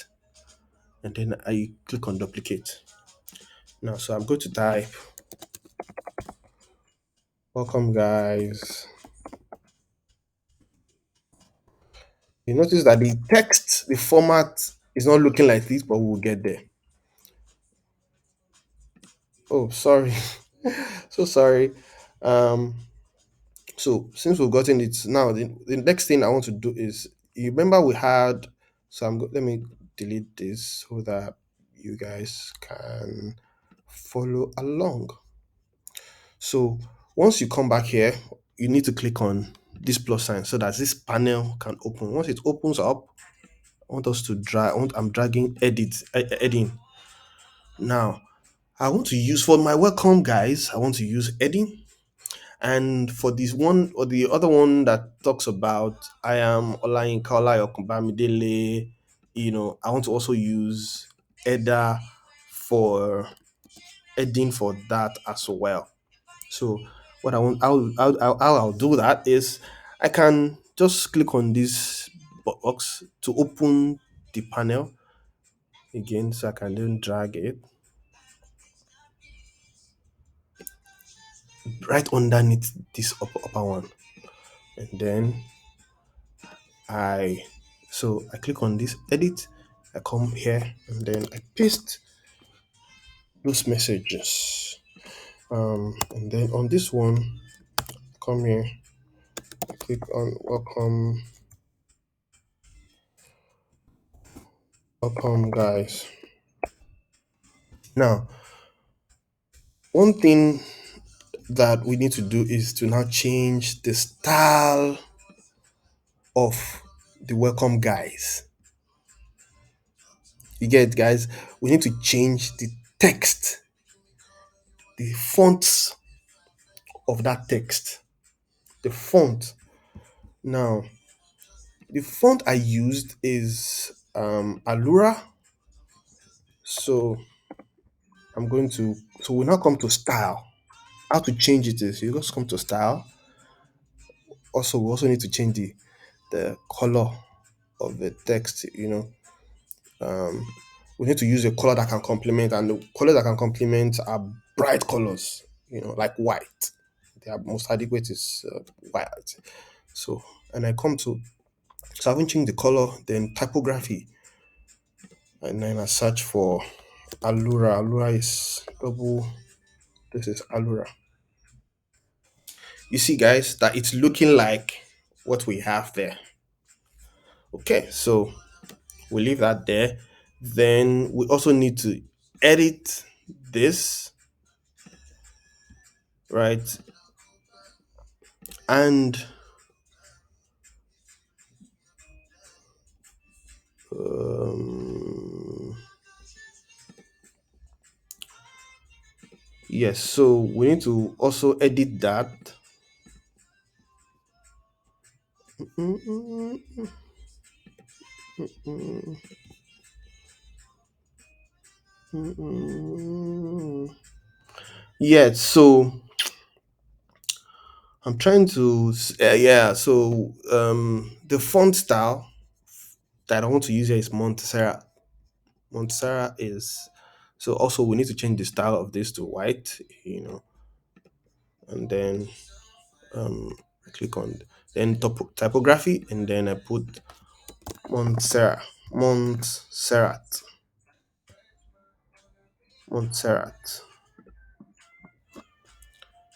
and then I click on duplicate. Now, so I'm going to type, welcome guys. You notice that the text, the format is not looking like this, but we'll get there. Oh, sorry. So sorry. Um, so since we've gotten it now, the next thing I want to do is, you remember we had, so let me delete this so that you guys can follow along. So once you come back here, you need to click on this plus sign so that this panel can open. Once it opens up, I want us to drag. I'm dragging heading. Now I want to use, for my welcome guys, I want to use heading. And for this one or the other one that talks about I am Olayinka Olayokunbamidele, I want to also use header for heading for that as well. So what I want, how I'll do that is I can just click on this box to open the panel again, so I can then drag it right underneath this upper one, and then I I click on this edit, I come here and then I paste those messages. And then on this one, come here, click on welcome guys. Now, one thing that we need to do is to now change the style of the welcome guys. You get it, guys? We need to change the text, the fonts of that text, the font. Now, the font I used is Allura. So I'm going to, so we now come to style. How to change it is you just come to style. Also, we also need to change the color of the text. We need to use a color that can complement, and the colors that can complement are bright colors, like white. The most adequate is white. So, and I come to, so I haven't changed the color, then typography, and then I search for Allura. Allura is double, this is Allura. You see, guys, that it's looking like what we have there. Okay, so we leave that there. Then we also need to edit this, right? And yes, so we need to also edit that. Yeah, so I'm trying to yeah, so the font style that I want to use here is Montserrat. Montserrat is, so also we need to change the style of this to white, and then I click on, then typography, and then I put Montserrat. Montserrat. Montserrat.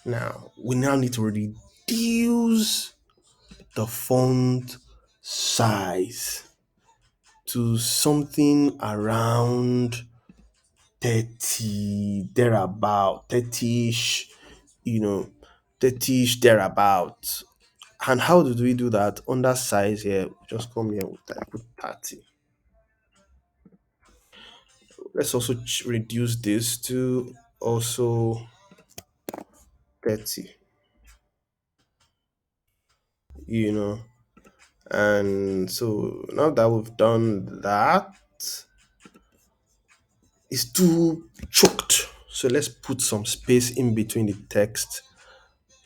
Now we now need to reduce the font size to something around 30 thereabout, 30ish, you know 30ish thereabout. And how did we do that? Under size here, just come here with that, put 30. Let's also reduce this to also 30, you know and so now that we've done that, it's too choked. So let's put some space in between the text.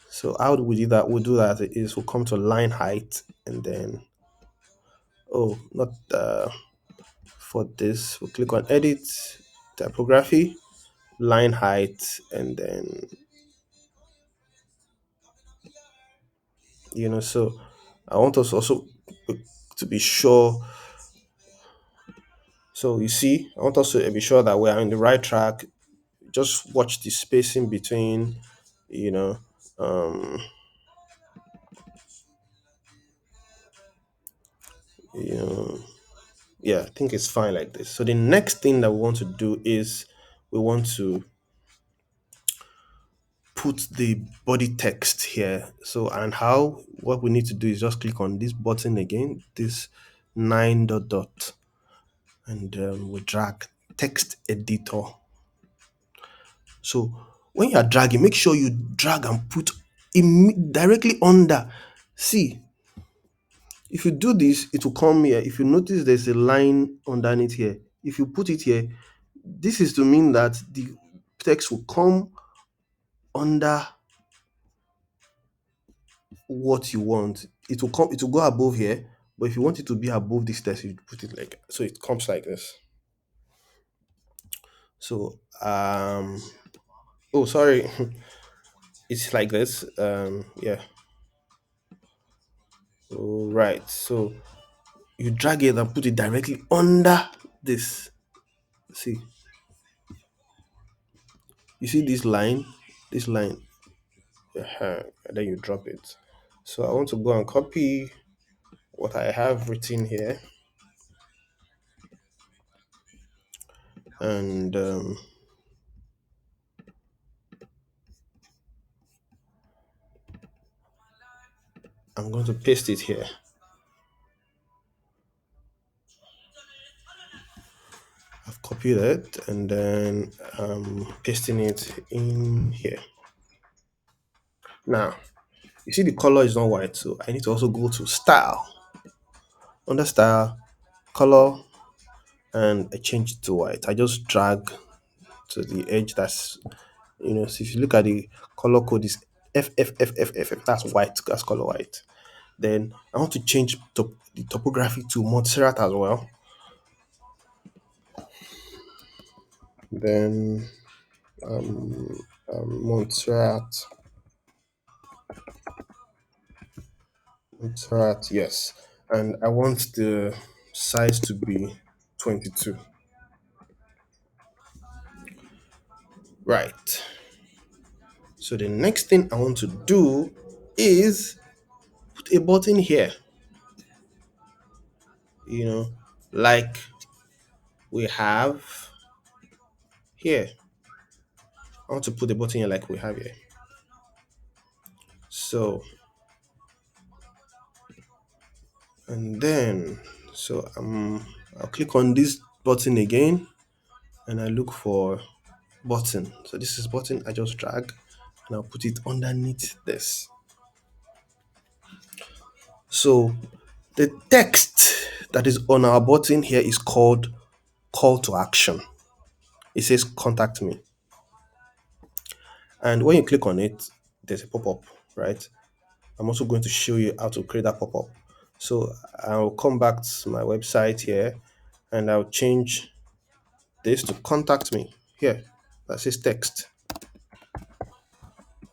So how do we do that? We'll do that is we'll come to line height and then, oh, not for this. We'll click on edit, typography, line height, and then, so I want us also to be sure. So you see, I want us to be sure that we are on the right track. Just watch the spacing between, you know, um, you know, yeah, I think it's fine like this. So the next thing that we want to do is we want to put the body text here. So, and how, what we need to do is just click on this button again, this nine dot dot, and we drag text editor. So when you are dragging, make sure you drag and put directly under. See, if you do this, it will come here. If you notice there's a line underneath here, if you put it here, this is to mean that the text will come under what you want. It will go above here, but if you want it to be above this text, you put it like so it comes like this. So oh, sorry, it's like this. Yeah. All right. So you drag it and put it directly under this. See, you see this line, and then you drop it. So I want to go and copy what I have written here, and I'm going to paste it here. I've copied it and then pasting it in here. Now, you see the color is not white, so I need to also go to style. Under style, color, and I change it to white. I just drag to the edge. That's, so if you look at the color code is FFFFF, that's white, that's color white. Then I want to change the topography to Montserrat as well. Then Montserrat, yes. And I want the size to be 22. Right. So the next thing I want to do is put a button here. Like we have here. I want to put a button here like we have here. So, and then, so I'll click on this button again and I look for button. So this is button, I just drag and I'll put it underneath this. So the text that is on our button here is called call to action. It says contact me. And when you click on it, there's a pop-up, right? I'm also going to show you how to create that pop-up. So I'll come back to my website here and I'll change this to contact me here. That says text.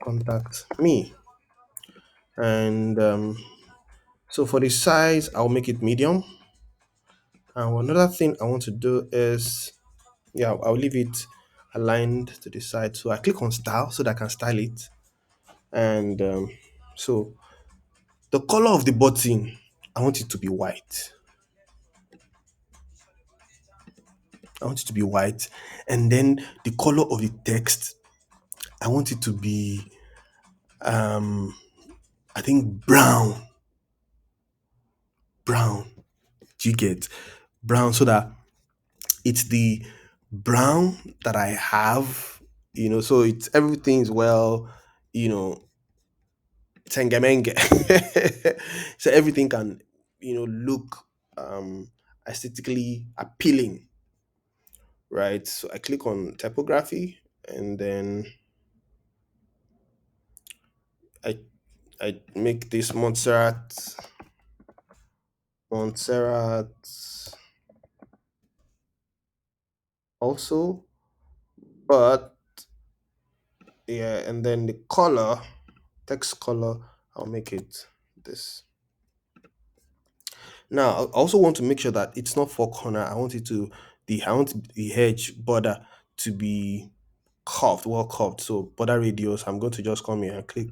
Contact me. And so for the size, I'll make it medium. And another thing I want to do is, yeah, I'll leave it aligned to the side. So I click on style so that I can style it. And so the color of the button, I want it to be white. I want it to be white. And then the color of the text, I want it to be, I think brown. Brown. Do you get brown? So that it's the brown that I have, so it's everything's well, tengemenge. So everything can, look aesthetically appealing, right? So I click on typography and then I I make this Montserrat also, but yeah, and then the color, text color, I'll make it this. Now I also want to make sure that it's not four corner. I want the edge border to be curved, well curved. So border radius, I'm going to just come here and click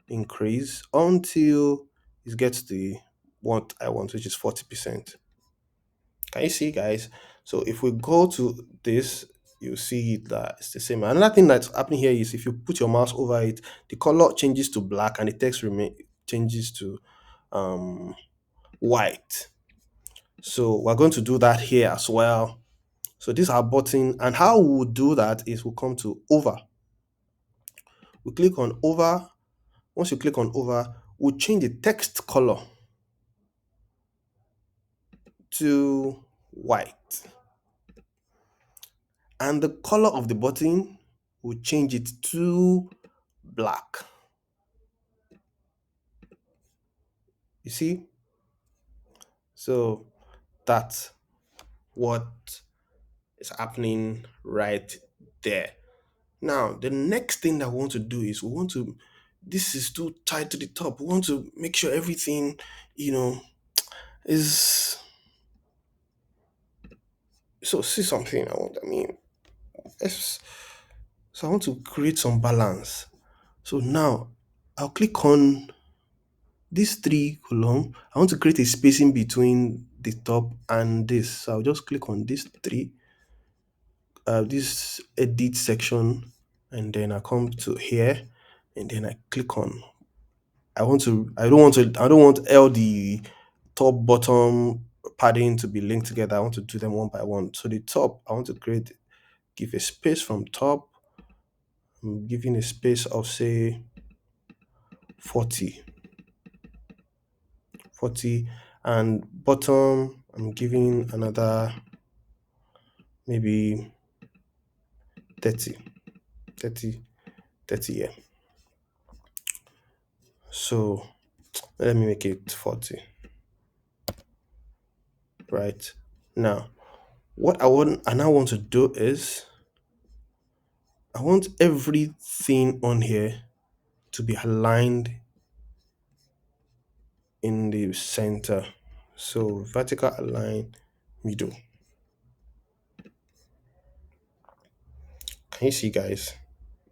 increase until it gets the what I want, which is 40%. Can you see, guys? So if we go to this, you see that it's the same. Another thing that's happening here is if you put your mouse over it, the color changes to black and the text remain changes to um white. So we're going to do that here as well. So this is our button, and how we will do that is we'll come to over. We click on over. Once you click on over, we'll change the text color to white, and the color of the button will change it to black. You see? So that's what is happening right there. Now, the next thing that we want to do is this is too tight to the top. We want to make sure everything, you know, is so see something let's, so I want to create some balance. So now I'll click on these three column. I want to create a spacing between the top and this. So I'll just click on these three, this edit section, and then I come to here, and then I click on. I don't want all the top bottom padding to be linked together. I want to do them one by one. So the top, I want to give a space from top. I'm giving a space of say 40, 40, and bottom, I'm giving another maybe 30, 30, 30 here. So let me make it 40. Right now, what I now want to do is I want everything on here to be aligned in the center. So vertical align middle. Can you see, guys?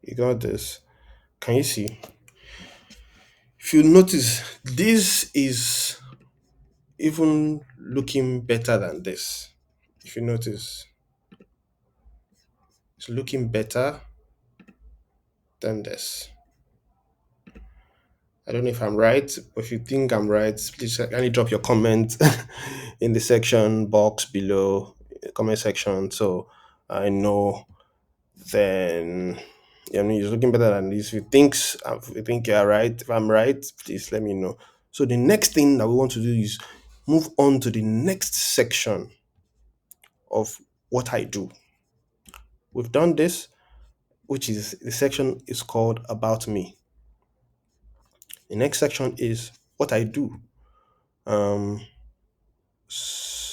You got this. Can you see? If you notice, this is even looking better than this. If you notice, it's looking better than this. I don't know if I'm right, but if you think I'm right, please kindly drop your comment in the section box below, comment section, so I know. Then it's looking better than this. If you think you're right, if I'm right, please let me know. So the next thing that we want to do is move on to the next section of what I do. We've done this, which is the section is called About Me. The next section is what I do. So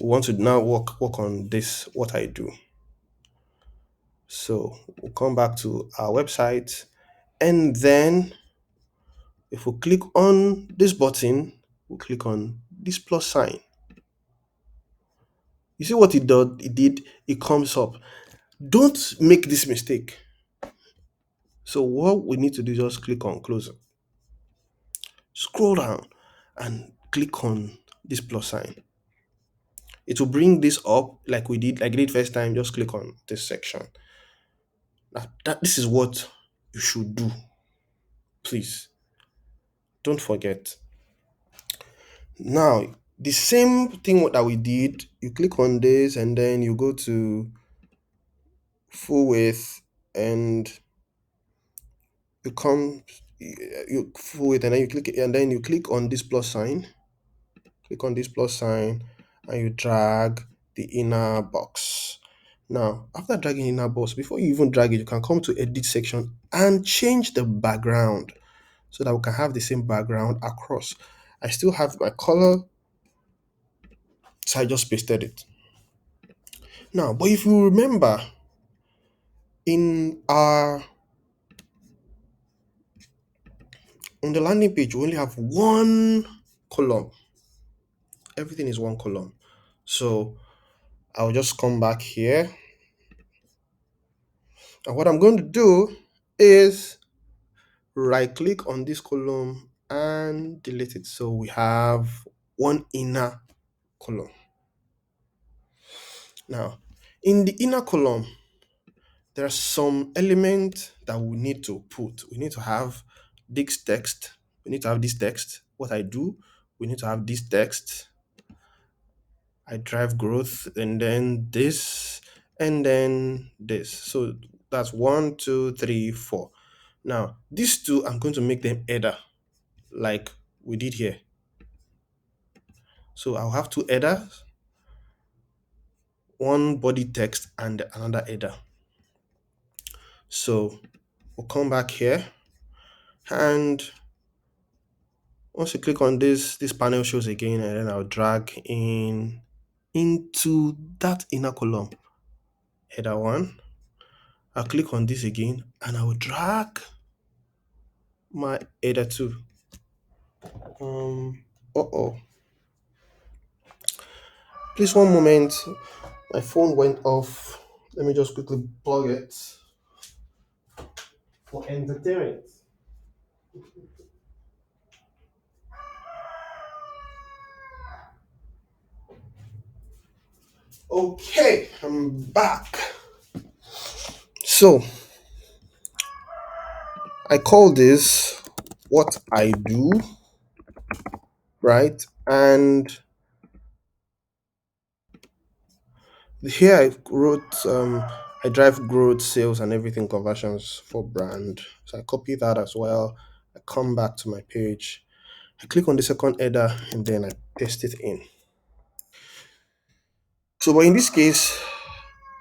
we want to now work on this, what I do. So we'll come back to our website, and then if we click on this button, we'll click on this plus sign. You see what it comes up. Don't make this mistake. So what we need to do is just click on close. Scroll down and click on this plus sign. It will bring this up like I did first time. Just click on this section. Now this is what you should do. Please don't forget. Now the same thing that we did, you click on this and then you go to full width, and you come you full width, and then you click on this plus sign. Click on this plus sign and you drag the inner box. Now, after dragging inner box, before you even drag it, you can come to edit section and change the background so that we can have the same background across. I still have my color, so I just pasted it. Now, but if you remember, in our on the landing page, we only have one column. Everything is one column. So I'll just come back here. And what I'm going to do is right click on this column and delete it. So we have one inner column. Now, in the inner column, there are some elements that we need to put. We need to have this text. We need to have this text. What I do, we need to have this text. I drive growth, and then this, and then this. So that's 1, 2, 3, 4. Now, these two, I'm going to make them header, like we did here. So I'll have two headers, one body text and another header. So we'll come back here, and once you click on this panel shows again, and then I'll drag in into that inner column, header 1. I'll click on this again, and I will drag my header 2. Uh-oh. Please, one moment. My phone went off. Let me just quickly plug it for entertainment. Okay, I'm back. So I call this what I do, right? And here I wrote I drive growth, sales, and everything conversions for brand. So I copy that as well. I come back to my page. I click on the second header and then I paste it in. So, but in this case,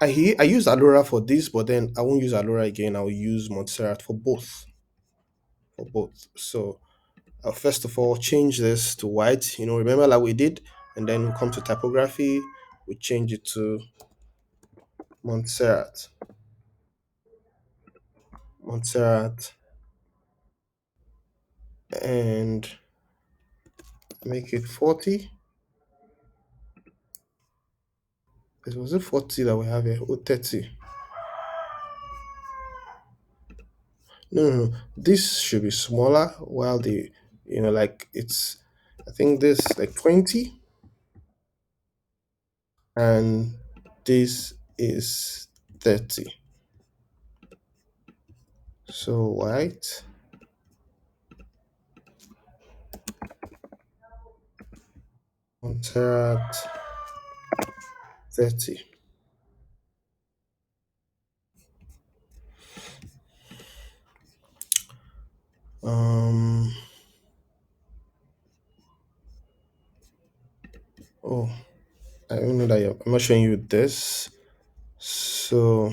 I use Alora for this, but then I won't use Alora again. I'll use Montserrat for both. For both. So I'll first of all change this to white. Remember like we did, and then we'll come to typography. We change it to Montserrat. Montserrat, and make it 40. Was it 40 that we have here? Oh, 30. No. This should be smaller, while like it's, I think this like 20, and this is 30. So white, Montserrat, 30. Um. Oh, I don't know that I'm not showing you this. So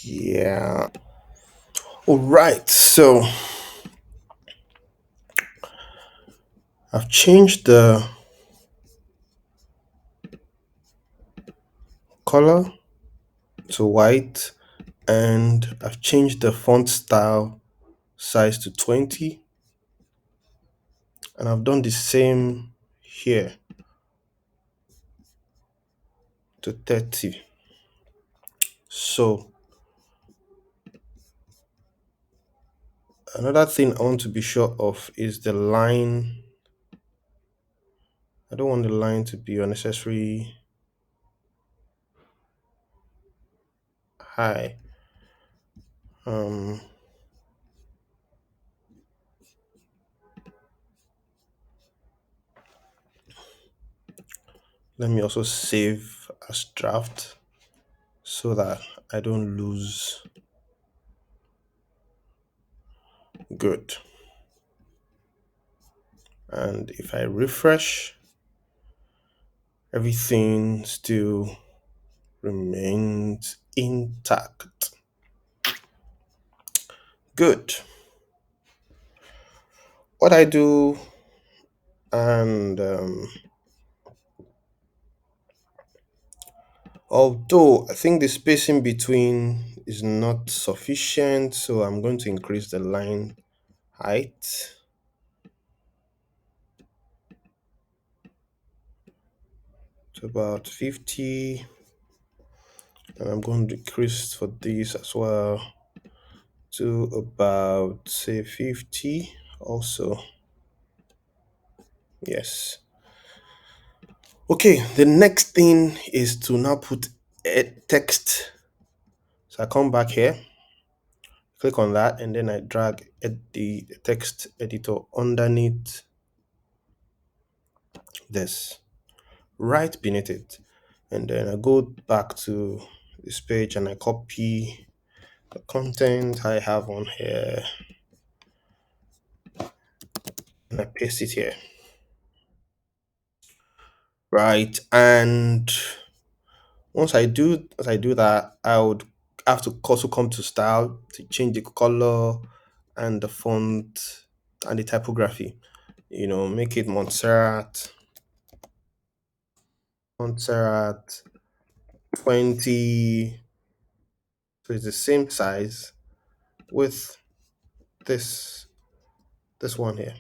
yeah. All right. So I've changed the color to white, and I've changed the font style size to 20, and I've done the same here to 30. So another thing I want to be sure of is the line. I don't want the line to be unnecessarily high. um Let me also save as draft so that I don't lose. Good. And if I refresh, everything still remains intact. Good. What I do, and although I think the spacing between is not sufficient, so I'm going to increase the line height to about 50, and I'm going to decrease for this as well to about, say, 50 also. Yes. Okay, the next thing is to now put a text. So I come back here, click on that, and then I drag the text editor underneath this, right beneath it. And then I go back to this page and I copy the content I have on here and I paste it here. Right. And once I do that, I would have to also come to style to change the color and the font and the typography. Make it Montserrat 20. So it's the same size with this this one here.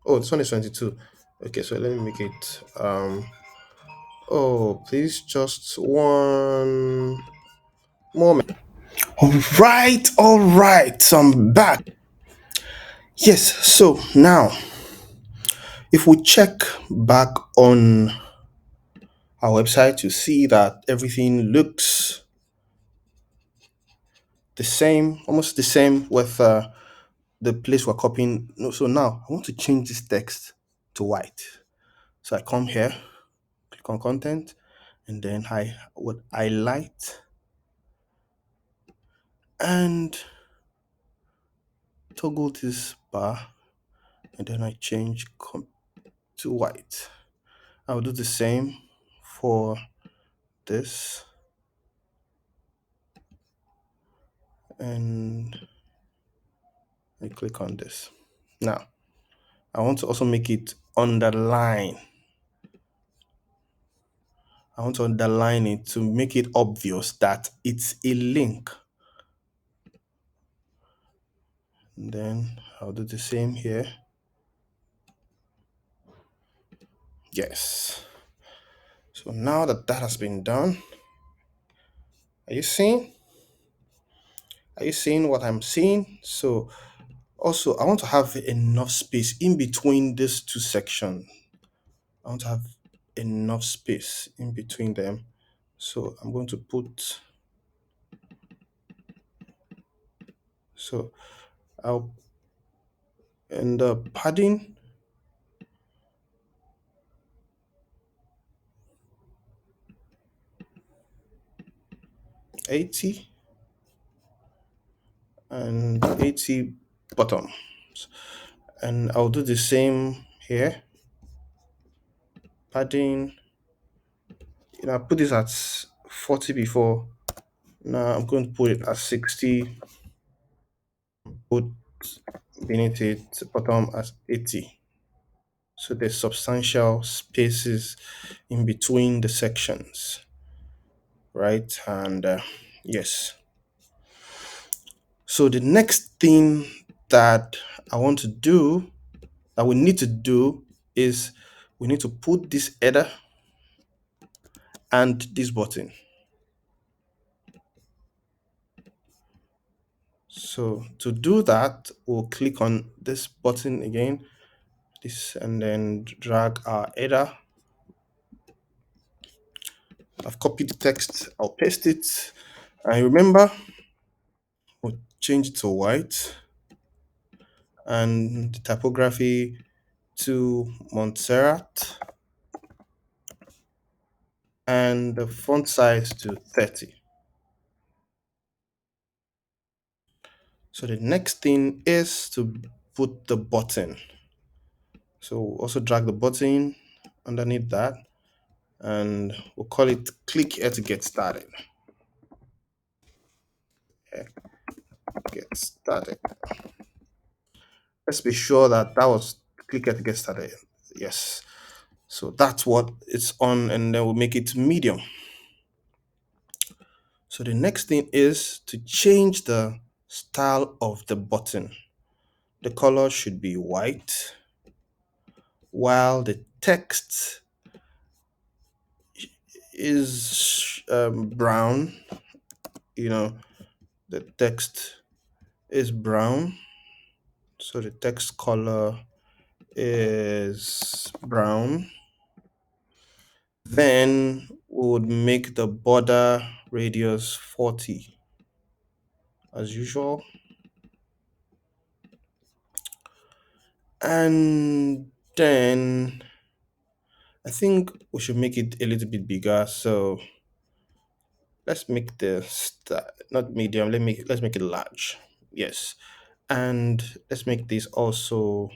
Oh, this one is 22. Okay, so let me make it oh, please, just one moment. All right, so I'm back. Yes, so now if we check back on our website, you see that everything looks the same, almost the same with the place we're copying. No, so now I want to change this text to white. So I come here, click on content, and then I would highlight and toggle this bar, and then I change to white. I'll do the same for this, and I click on this. Now I want to also make it underline. I want to underline it to make it obvious that it's a link. And then I'll do the same here. Yes. So now that that has been done, are you seeing? Are you seeing what I'm seeing? So also I want to have enough space in between these two sections. I want to have enough space in between them. So I'm going to put, so I'll end up padding 80 and 80 bottom. And I'll do the same here. Padding, I put this at 40 before. Now I'm going to put it at 60. Put beneath it bottom at 80. So there's substantial spaces in between the sections, right? And yes. So the next thing that I want to do, that we need to do, is we need to put this header and this button. So to do that, we'll click on this button again, this, and then drag our header. I've copied the text, I'll paste it. And remember, we'll change it to white and the typography to Montserrat and the font size to 30. So the next thing is to put the button. So we'll also drag the button underneath that, and we'll call it click here to get started. Yeah, get started. Let's be sure that that was click here to get started. Yes. So that's what it's on, and then we'll make it medium. So the next thing is to change the style of the button. The color should be white, while the text is brown. You know, the text is brown, so the text color is brown. Then we would make the border radius 40 as usual, and then I think we should make it a little bit bigger. So let's make this not medium. Let's make it large. Yes, and let's make this also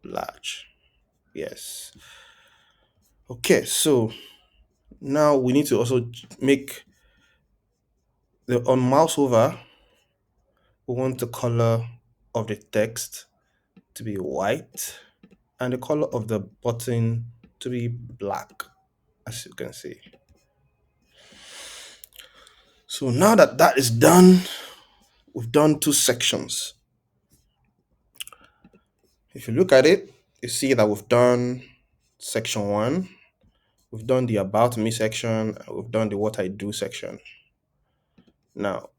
large. Yes. Okay. So now we need to also make the on mouse over. We want the color of the text to be white and the color of the button to be black, as you can see. So now that that is done, we've done two sections. If you look at it, you see that we've done section 1, we've done the about me section, and we've done the what I do section. Now,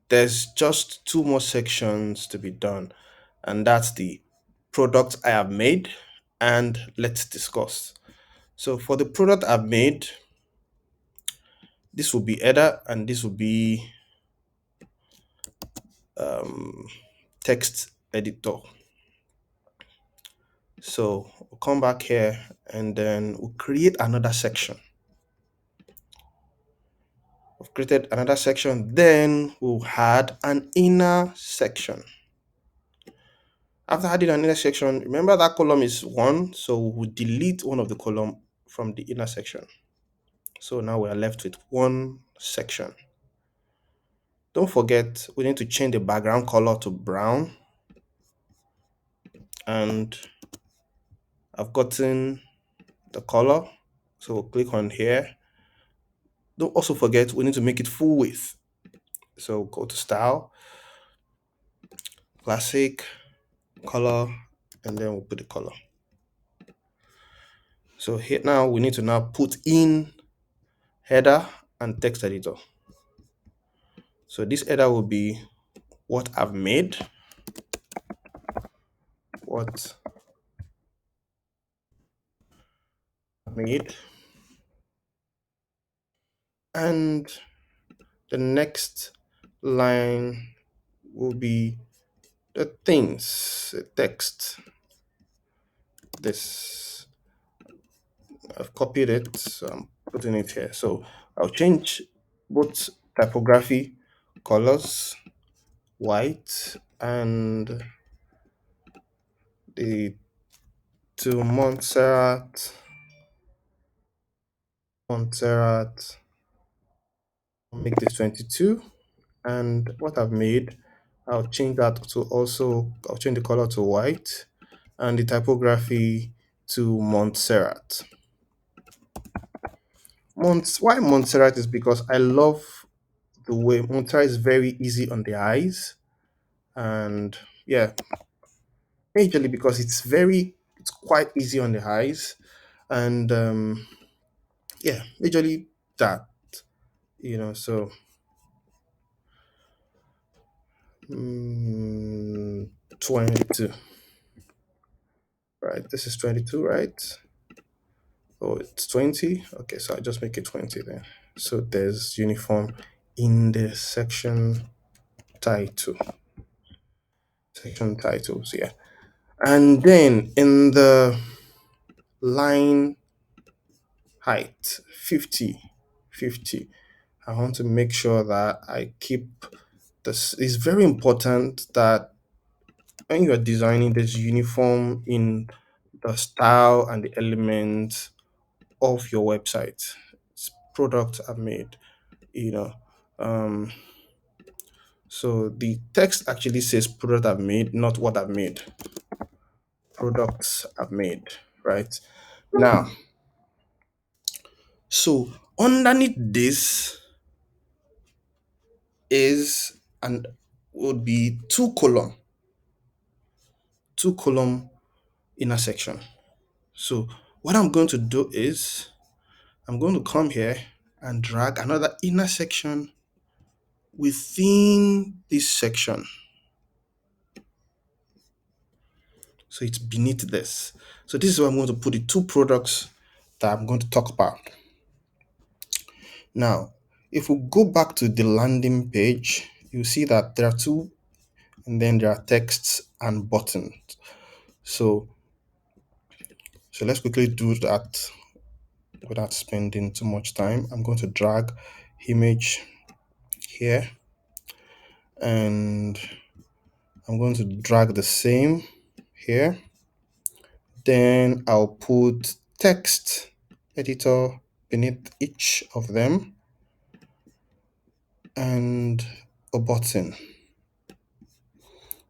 there's just two more sections to be done, and that's the product I have made and let's discuss. So for the product I've made, this will be header and this will be text editor. So we'll come back here and then we'll create another section. We've created another section, then we'll add an inner section. After adding an inner section, remember that column is 1, so we'll delete one of the column from the inner section. So now we are left with one section. Don't forget, we need to change the background color to brown, and I've gotten the color, so we'll click on here. Don't also forget, we need to make it full width. So go to style, classic, color, and then we'll put the color. So here now we need to now put in header and text editor. So this header will be what I've made, what I've made, and the next line will be the things, the text. This I've copied it, so I'm putting it here. So I'll change both typography colors, white, and the to Montserrat. I'll make this 22, and what I've made, I'll change that to also, I'll change the color to white and the typography to Montserrat. Why Montserrat is because I love the way Montserrat is very easy on the eyes, and yeah, majorly because it's quite easy on the eyes, and yeah, majorly that, so 22, right? This is 22, right? Oh, it's 20. Okay, so I just make it 20 then. So there's uniform in the section title. Section titles, yeah. And then in the line height, 50, 50. I want to make sure that I keep this. It's very important that when you are designing, there's uniform in the style and the elements of your website. Products are made, you know. Um, so the text actually says product I've made, not what I've made. Products I've made, right? Now, so underneath this is and would be two column inner section. So what I'm going to do is I'm going to come here and drag another inner section within this section. So it's beneath this. So this is where I'm going to put the two products that I'm going to talk about. Now, if we go back to the landing page, you see that there are two, and then there are texts and buttons. So, so let's quickly do that without spending too much time. I'm going to drag image here, and I'm going to drag the same here. Then I'll put text editor beneath each of them and a button.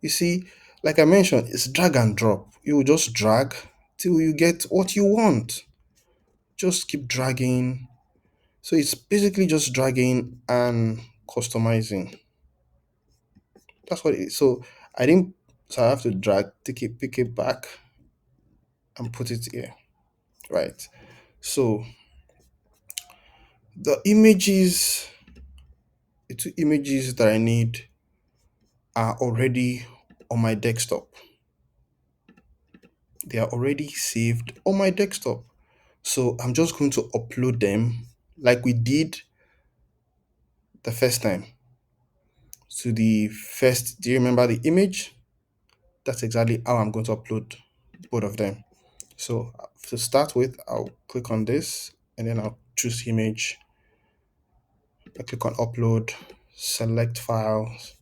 You see, like I mentioned, it's drag and drop. You will just drag till you get what you want. Just keep dragging. So it's basically just dragging and customizing. That's what it is. So I didn't, so I have to drag, pick it back and put it here. Right. So the images, the two images that I need are already on my desktop. They are already saved on my desktop. So I'm just going to upload them like we did the first time to the first. Do you remember the image? That's exactly how I'm going to upload both of them. So to start with, I'll click on this and then I'll choose image. I click on upload, select files.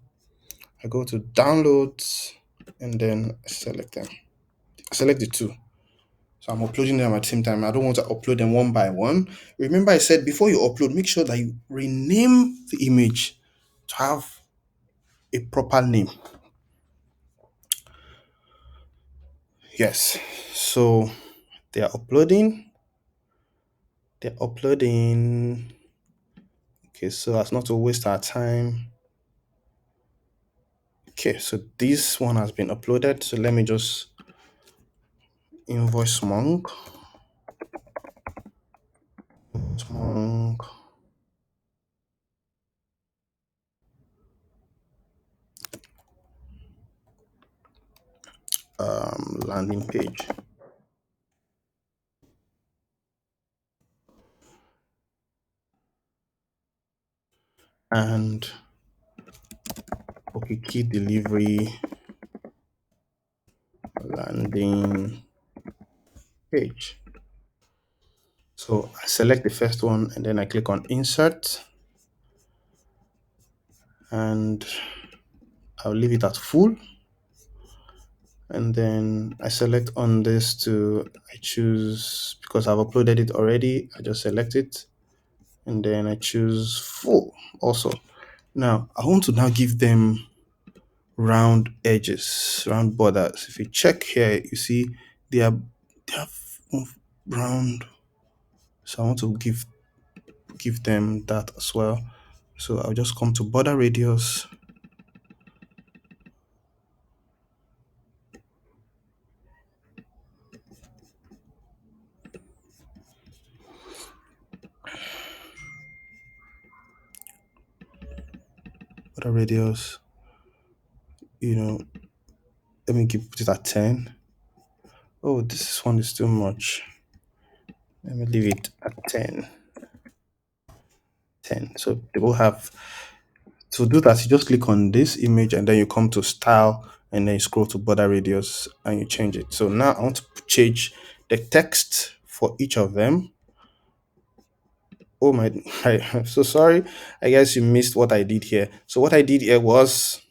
I go to downloads and then select them. Select the two. So I'm uploading them at the same time. I don't want to upload them one by one. Remember I said before you upload, make sure that you rename the image to have a proper name. Yes. So they are uploading. They're uploading. Okay, so as not to waste our time. Okay, so this one has been uploaded. So let me just invoice monk. Monk. Landing page. And okay, key delivery landing page. So I select the first one and then I click on insert and I'll leave it at full. And then I select on this I choose, because I've uploaded it already, I just select it and then I choose full also. Now I want to now give them round edges, round borders. If you check here, you see they have round. So I want to give them that as well. So I'll just come to border radius. Border radius, let me put it at 10. Oh, this one is too much. Let me leave it at 10. 10. So they will have to do that. You just click on this image and then you come to style and then you scroll to border radius and you change it. So now I want to change the text for each of them. Oh my, I'm so sorry. I guess you missed what I did here. So what I did here was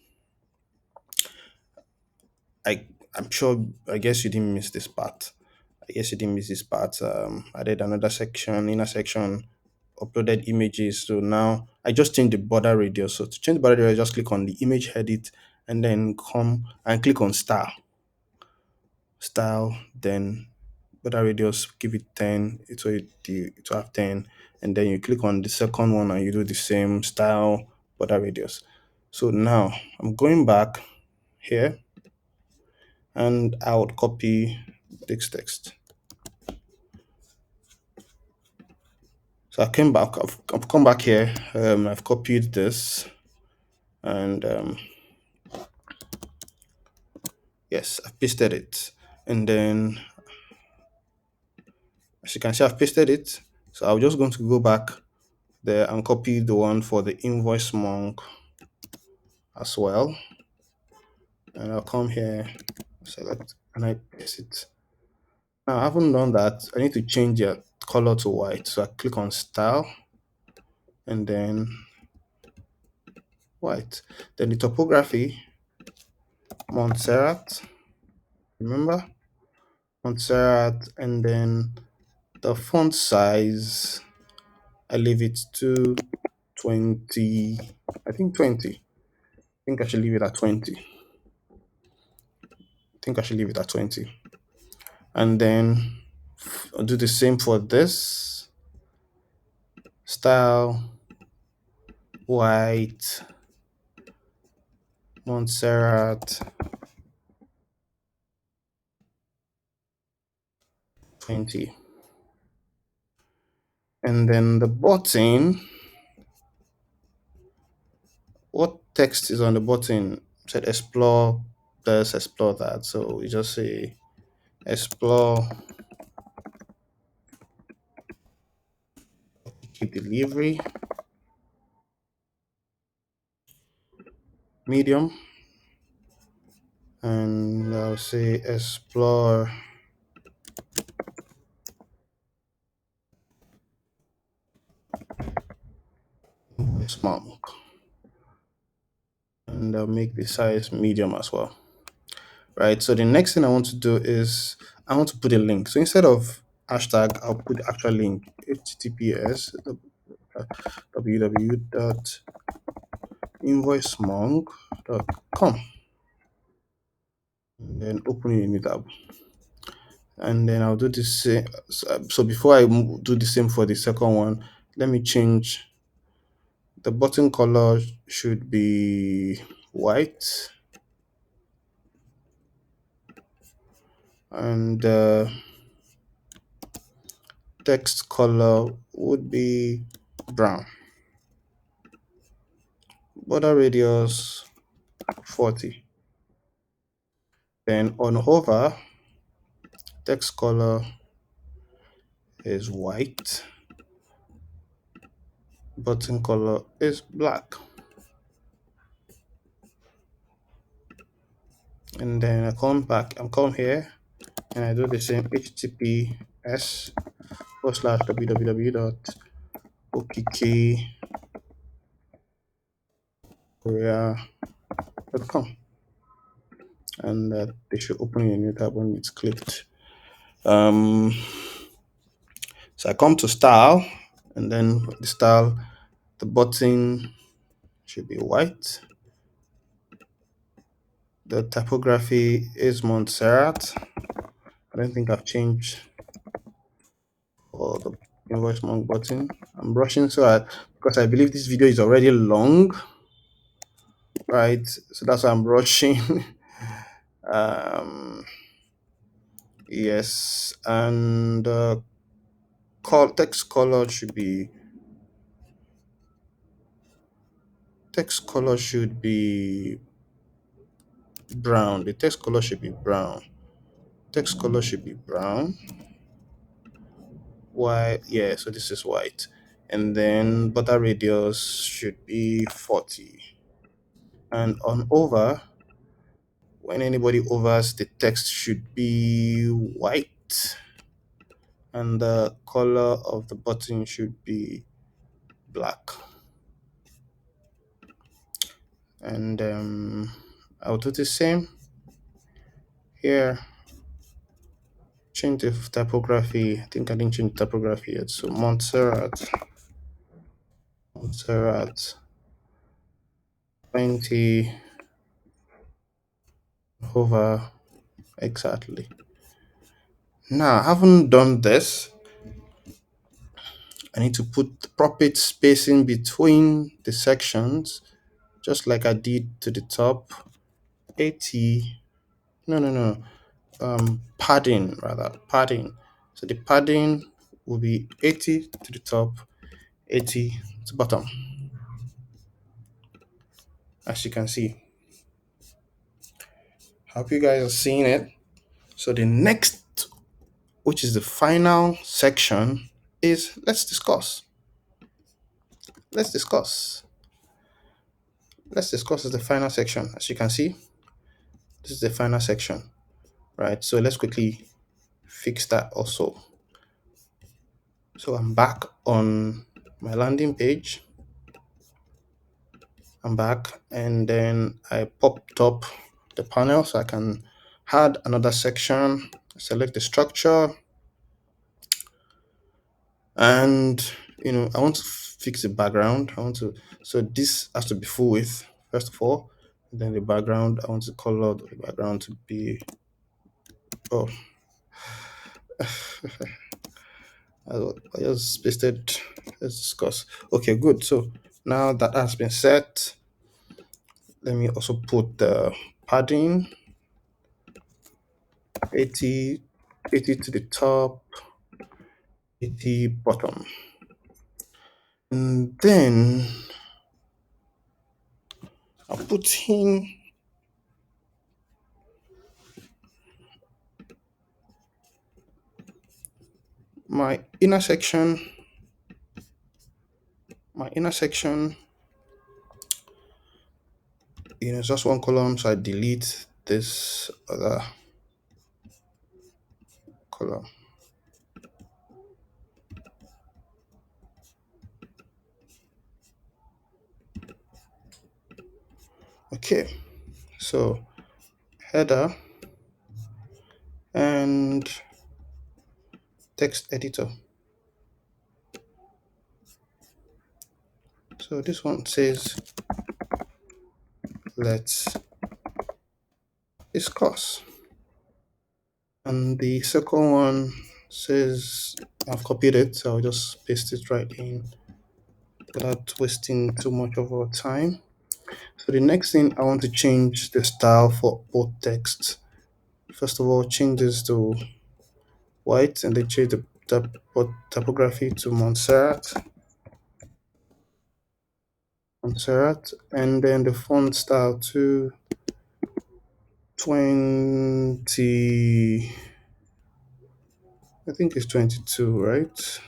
I'm sure, I guess you didn't miss this part. I guess you didn't miss this part. Added another section, inner section, uploaded images. So now I just changed the border radius. So to change the border radius, just click on the image edit and then come and click on style, then border radius, give it 10. It will have 10. And then you click on the second one and you do the same style, border radius. So now I'm going back here and I would copy this text. So I came back, I've come back here, I've copied this, and yes, I've pasted it. And then, as you can see, I've pasted it. So I'm just going to go back there and copy the one for the invoice monk as well. And I'll come here, select, and I paste it. Now I haven't done that. I need to change the color to white. So I click on style and then white. Then the typography, Montserrat, remember? Montserrat, and then the font size, I leave it to 20. I think 20. I think I should leave it at 20. I think I should leave it at 20. And then I'll do the same for this. Style, white, Montserrat, 20. And then the button, what text is on the button? Said explore this, explore that. So we just say explore delivery, medium, and I'll say explore small, and I'll make the size medium as well. Right, so the next thing I want to do is I want to put a link. So instead of hashtag, I'll put the actual link: https www.invoicemonk.com, and then open a new tab. And then I'll do the same. So before I do the same for the second one, let me change the button color. Should be white, and text color would be brown. Border radius 40. Then on hover, text color is white, button color is black. And then I come back, I come here and I do the same: https://www.okikorea.com, and they should open a new tab when it's clicked. So I come to style, and then the style, the button should be white. The typography is Montserrat. I don't think I've changed for the invoice monk button. I'm rushing because I believe this video is already long, right? So that's why I'm rushing. Yes, and text color should be brown. The text color should be brown. Text color should be brown. White, yeah, so this is white. And then border radius should be 40. And on over, when anybody overs, the text should be white. And the color of the button should be black. And I'll do the same Here, change the typography. I think I didn't change the typography yet. So Montserrat 20 over exactly. Now, having done this, I need to put the proper spacing between the sections, just like I did to the top. 80. No, no, no. Padding rather. Padding. So the padding will be 80 to the top, 80 to bottom, as you can see. Hope you guys are seeing it. So the next, which is the final section, is let's discuss. Let's discuss. Let's discuss is the final section. As you can see, this is the final section, right? So let's quickly fix that also. So I'm back on my landing page. I'm back, and then I popped up the panel so I can add another section. Select the structure, and I want to fix the background. So this has to be full width first of all. And then the background, I want to color the background to be, oh, I just pasted. Let's discuss. Okay, good. So now that has been set, let me also put the padding 80, 80 to the top, 80 bottom. And then I'll put in my inner section. My inner section, it's just one column, so I delete this other column. Okay, so header and text editor. So this one says let's discuss, and the second one says I've copied it, so I'll just paste it right in without wasting too much of our time. So the next thing, I want to change the style for both texts. First of all, change this to white, and then change the typography to Montserrat, and then the font style to 20. I think it's 22, right?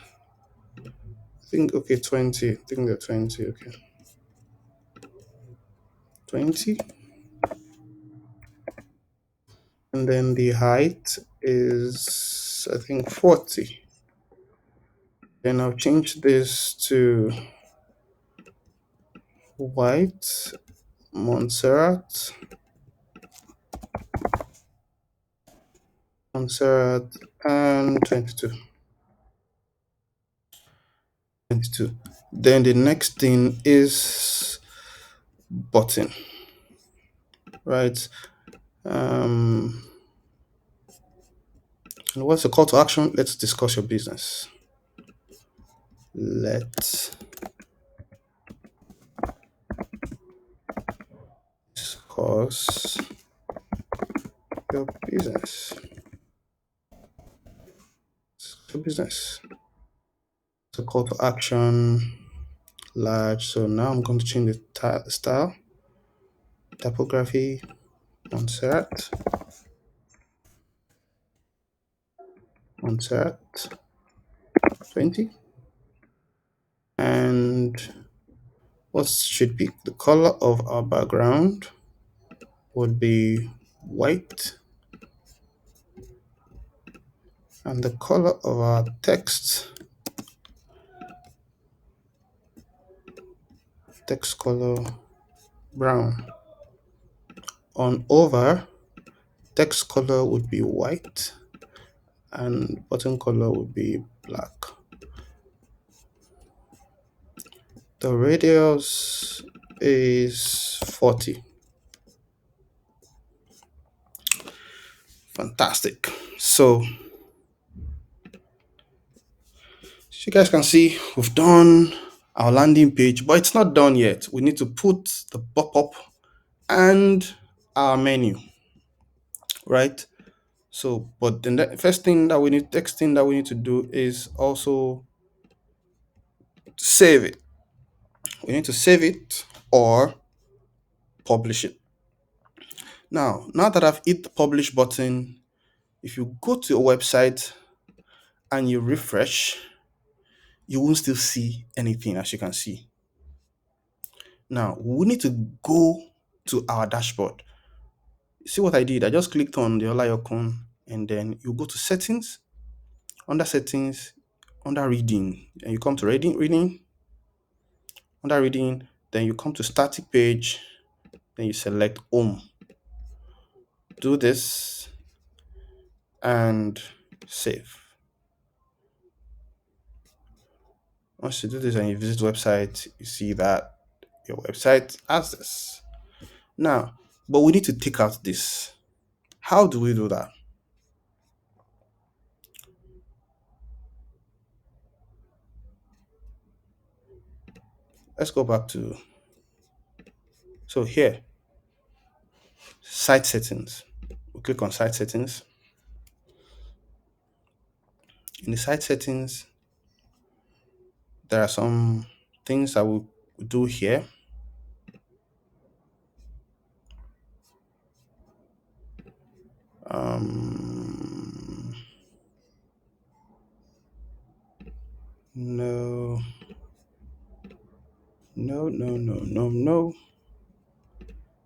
I think, okay, 20. I think they're 20. Okay, 20. And then the height is, I think, 40. Then I'll change this to white, Montserrat, and 22. 22. Then the next thing is button, right? And what's the call to action? Let's discuss your business. Let's discuss your business. Your business. So call to action, large. So now I'm going to change the style, typography, Montserrat, 20. And what should be the color of our background would be white, and the color of our text color brown. On over text color would be white and button color would be black. The radius is 40. Fantastic. So you guys can see we've done our landing page, but it's not done yet. We need to put the pop-up and our menu, right? So, but the first thing that we need, next thing that we need to do is also save it. We need to save it or publish it. Now that I've hit the publish button, if you go to your website and you refresh, you won't still see anything, as you can see. Now we need to go to our dashboard. See what I did? I just clicked on the Oli icon and then you go to settings, under settings, under reading, and you come to reading, under reading, then you come to static page, then you select home. Do this and save. Once you do this and you visit the website, you see that your website has this. Now, but we need to take out this. How do we do that? Let's go back to, so here, site settings. We click on site settings. In the site settings, there are some things that we do here. No, no.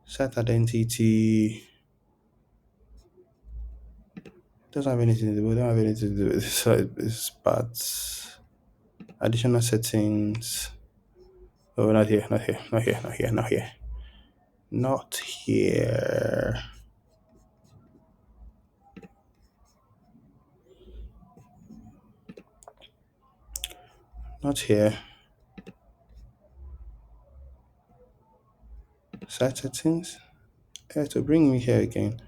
Site identity doesn't have anything to do. We don't have anything to do with this. So it's parts, additional settings. Oh, not here, not here, not here, not here, not here, not here. Not here. Site settings. To bring me here again.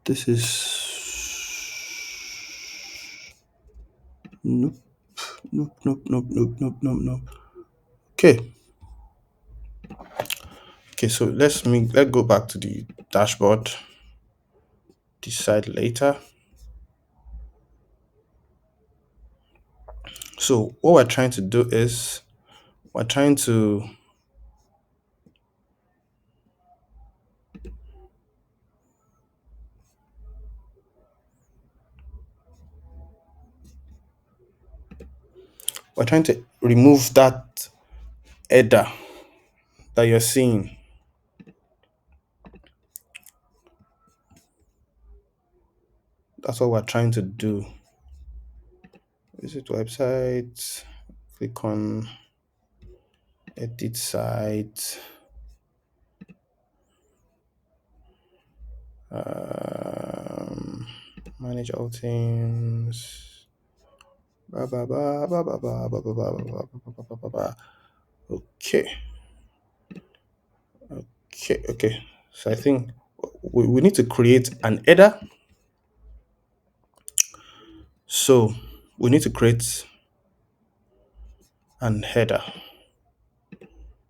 This is nope, nope. Okay. Okay, so let's go back to the dashboard. Decide later. So what we're trying to do is we're trying to remove that header that you're seeing. That's what we're trying to do. Visit website, click on edit site, manage all things. Okay. Okay. So I think we need to create an header. So we need to create an header.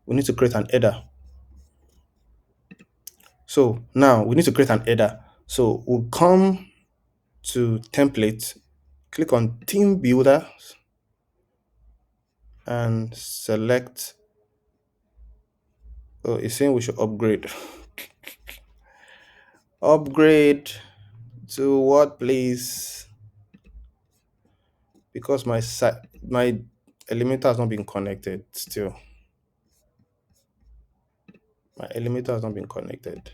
We need to create an header. So now we need to create an header. So we'll come to template, click on theme builder and select. Oh, it's saying we should upgrade. Upgrade to what, please? Because my Elementor has not been connected still. My Elementor has not been connected.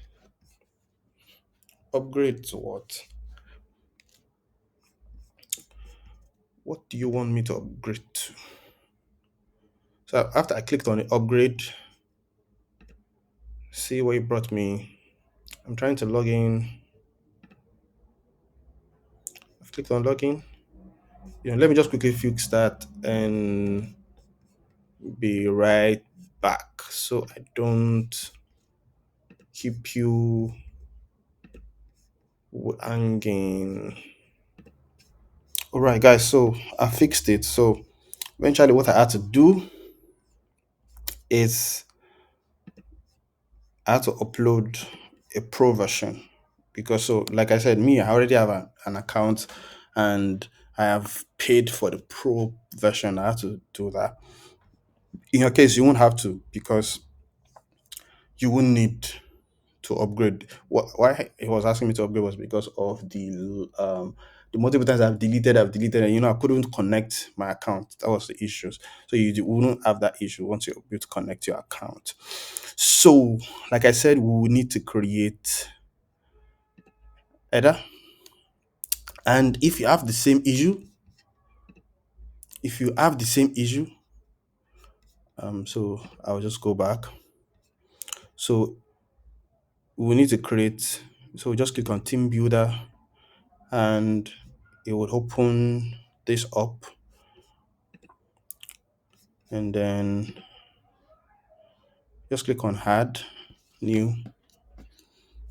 Upgrade to what? What do you want me to upgrade to? So after I clicked on the upgrade, See where it brought me. I'm trying to log in. I've clicked on login. Let me just quickly fix that and be right back so I don't keep you hanging. All right, guys. So I fixed it. So eventually, what I had to do is I had to upload a pro version because, so like I said, me, I already have an account and I have paid for the pro version. I had to do that. In your case, you won't have to because you won't need to upgrade. Why he was asking me to upgrade was because of the multiple times I've deleted, and I couldn't connect my account. That was the issues. So you wouldn't have that issue once you're able to connect your account. So, like I said, we will need to create header, and if you have the same issue, so I'll just go back. So we need to create. So just click on Team Builder, and it will open this up, and then just click on Add New.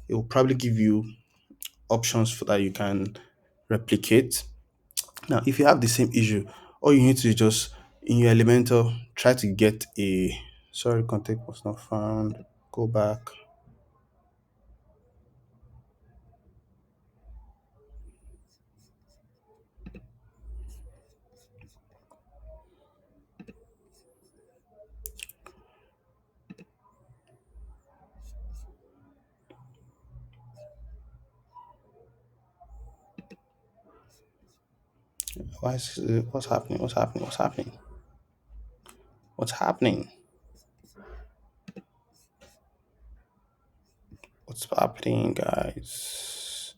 It will probably give you options for that you can replicate. Now, if you have the same issue, all you need to just in your Elementor try to get a sorry contact was not found. Go back. What's happening? What's happening? What's happening? What's happening? What's happening, guys?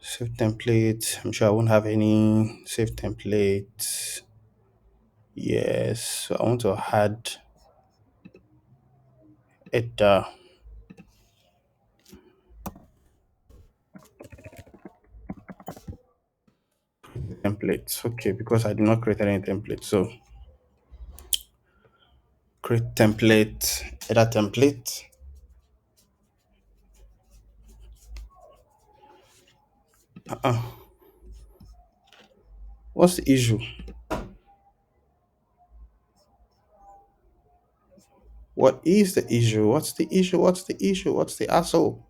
Save template. I'm sure I won't have any save template. Yes, so I want to add it templates. Okay, because I did not create any template. So create template, edit template. What's the issue? What is the issue? What's the issue? What's the issue? What's the asshole?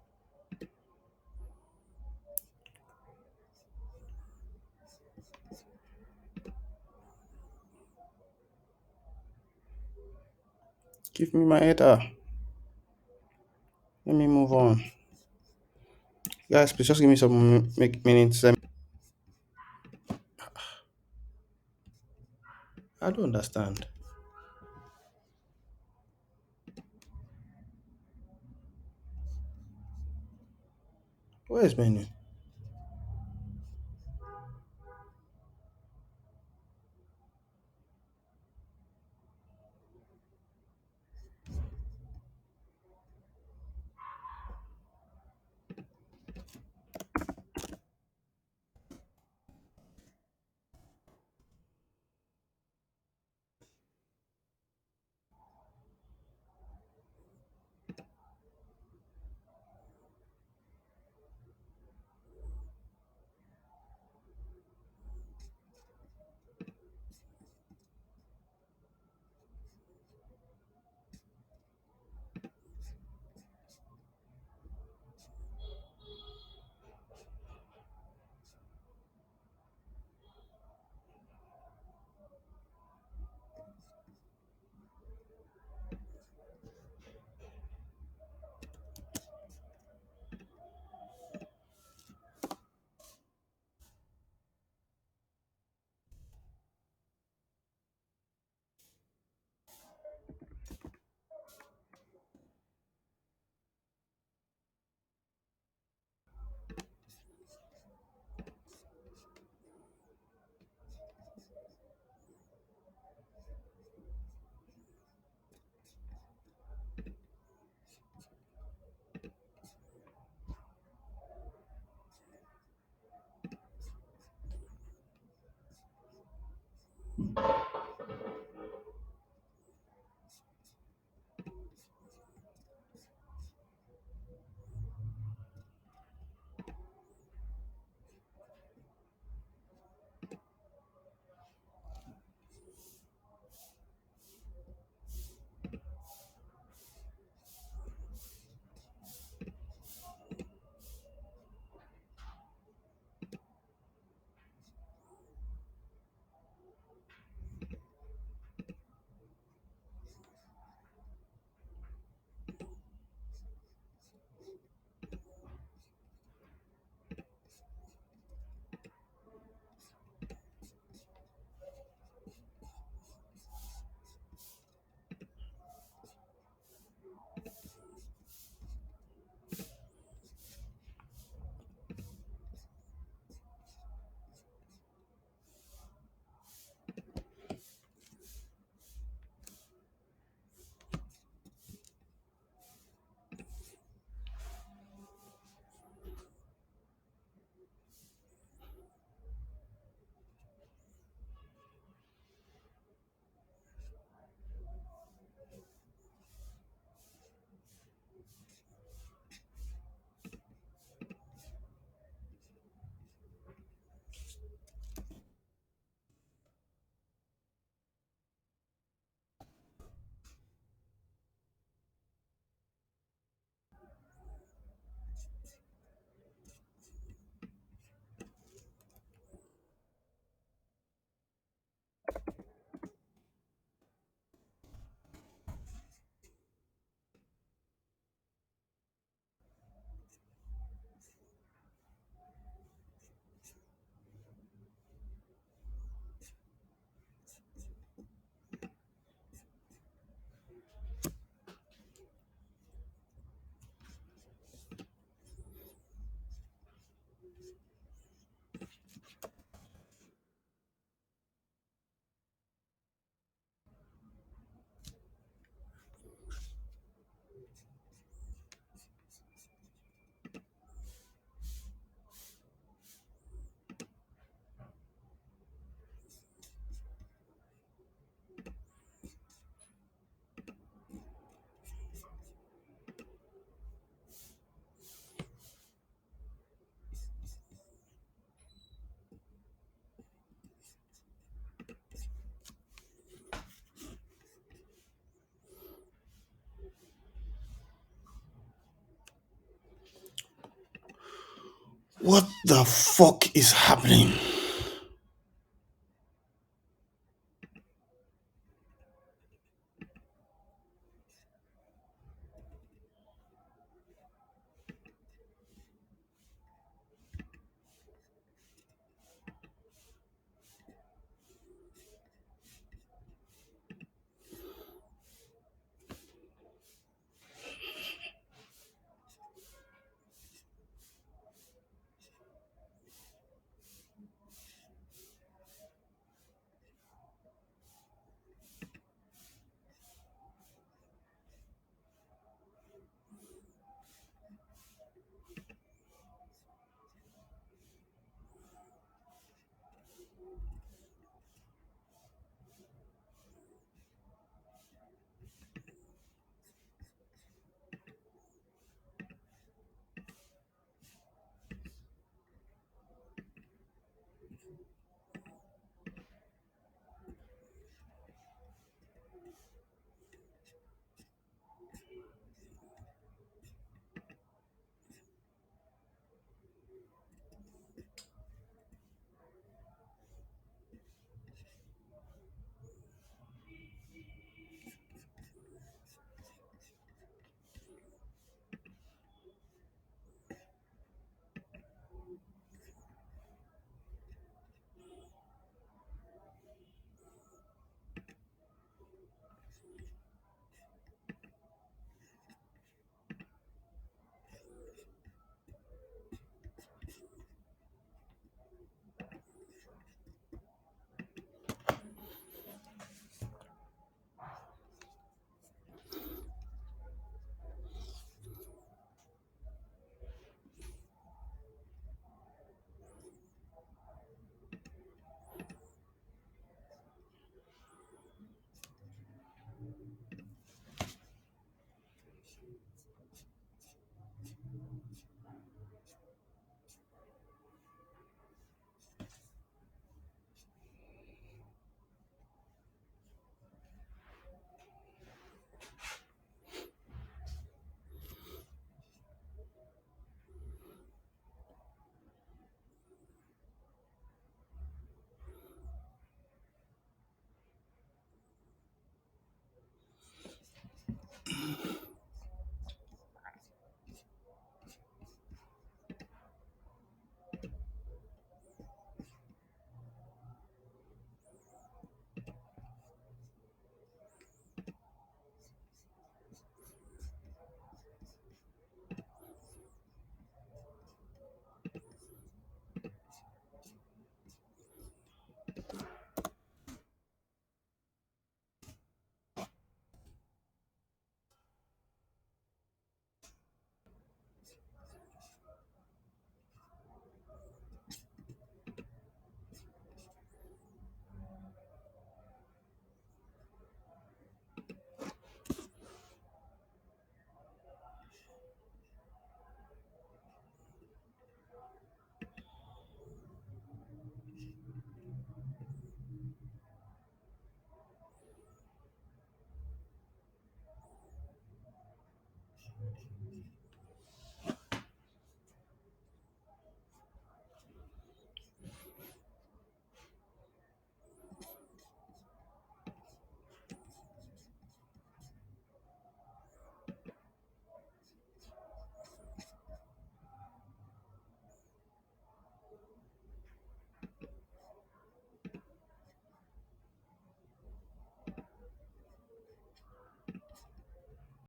Give me my header. Let me move on. Guys, please just give me some minutes. I don't understand. Where is menu? What the fuck is happening?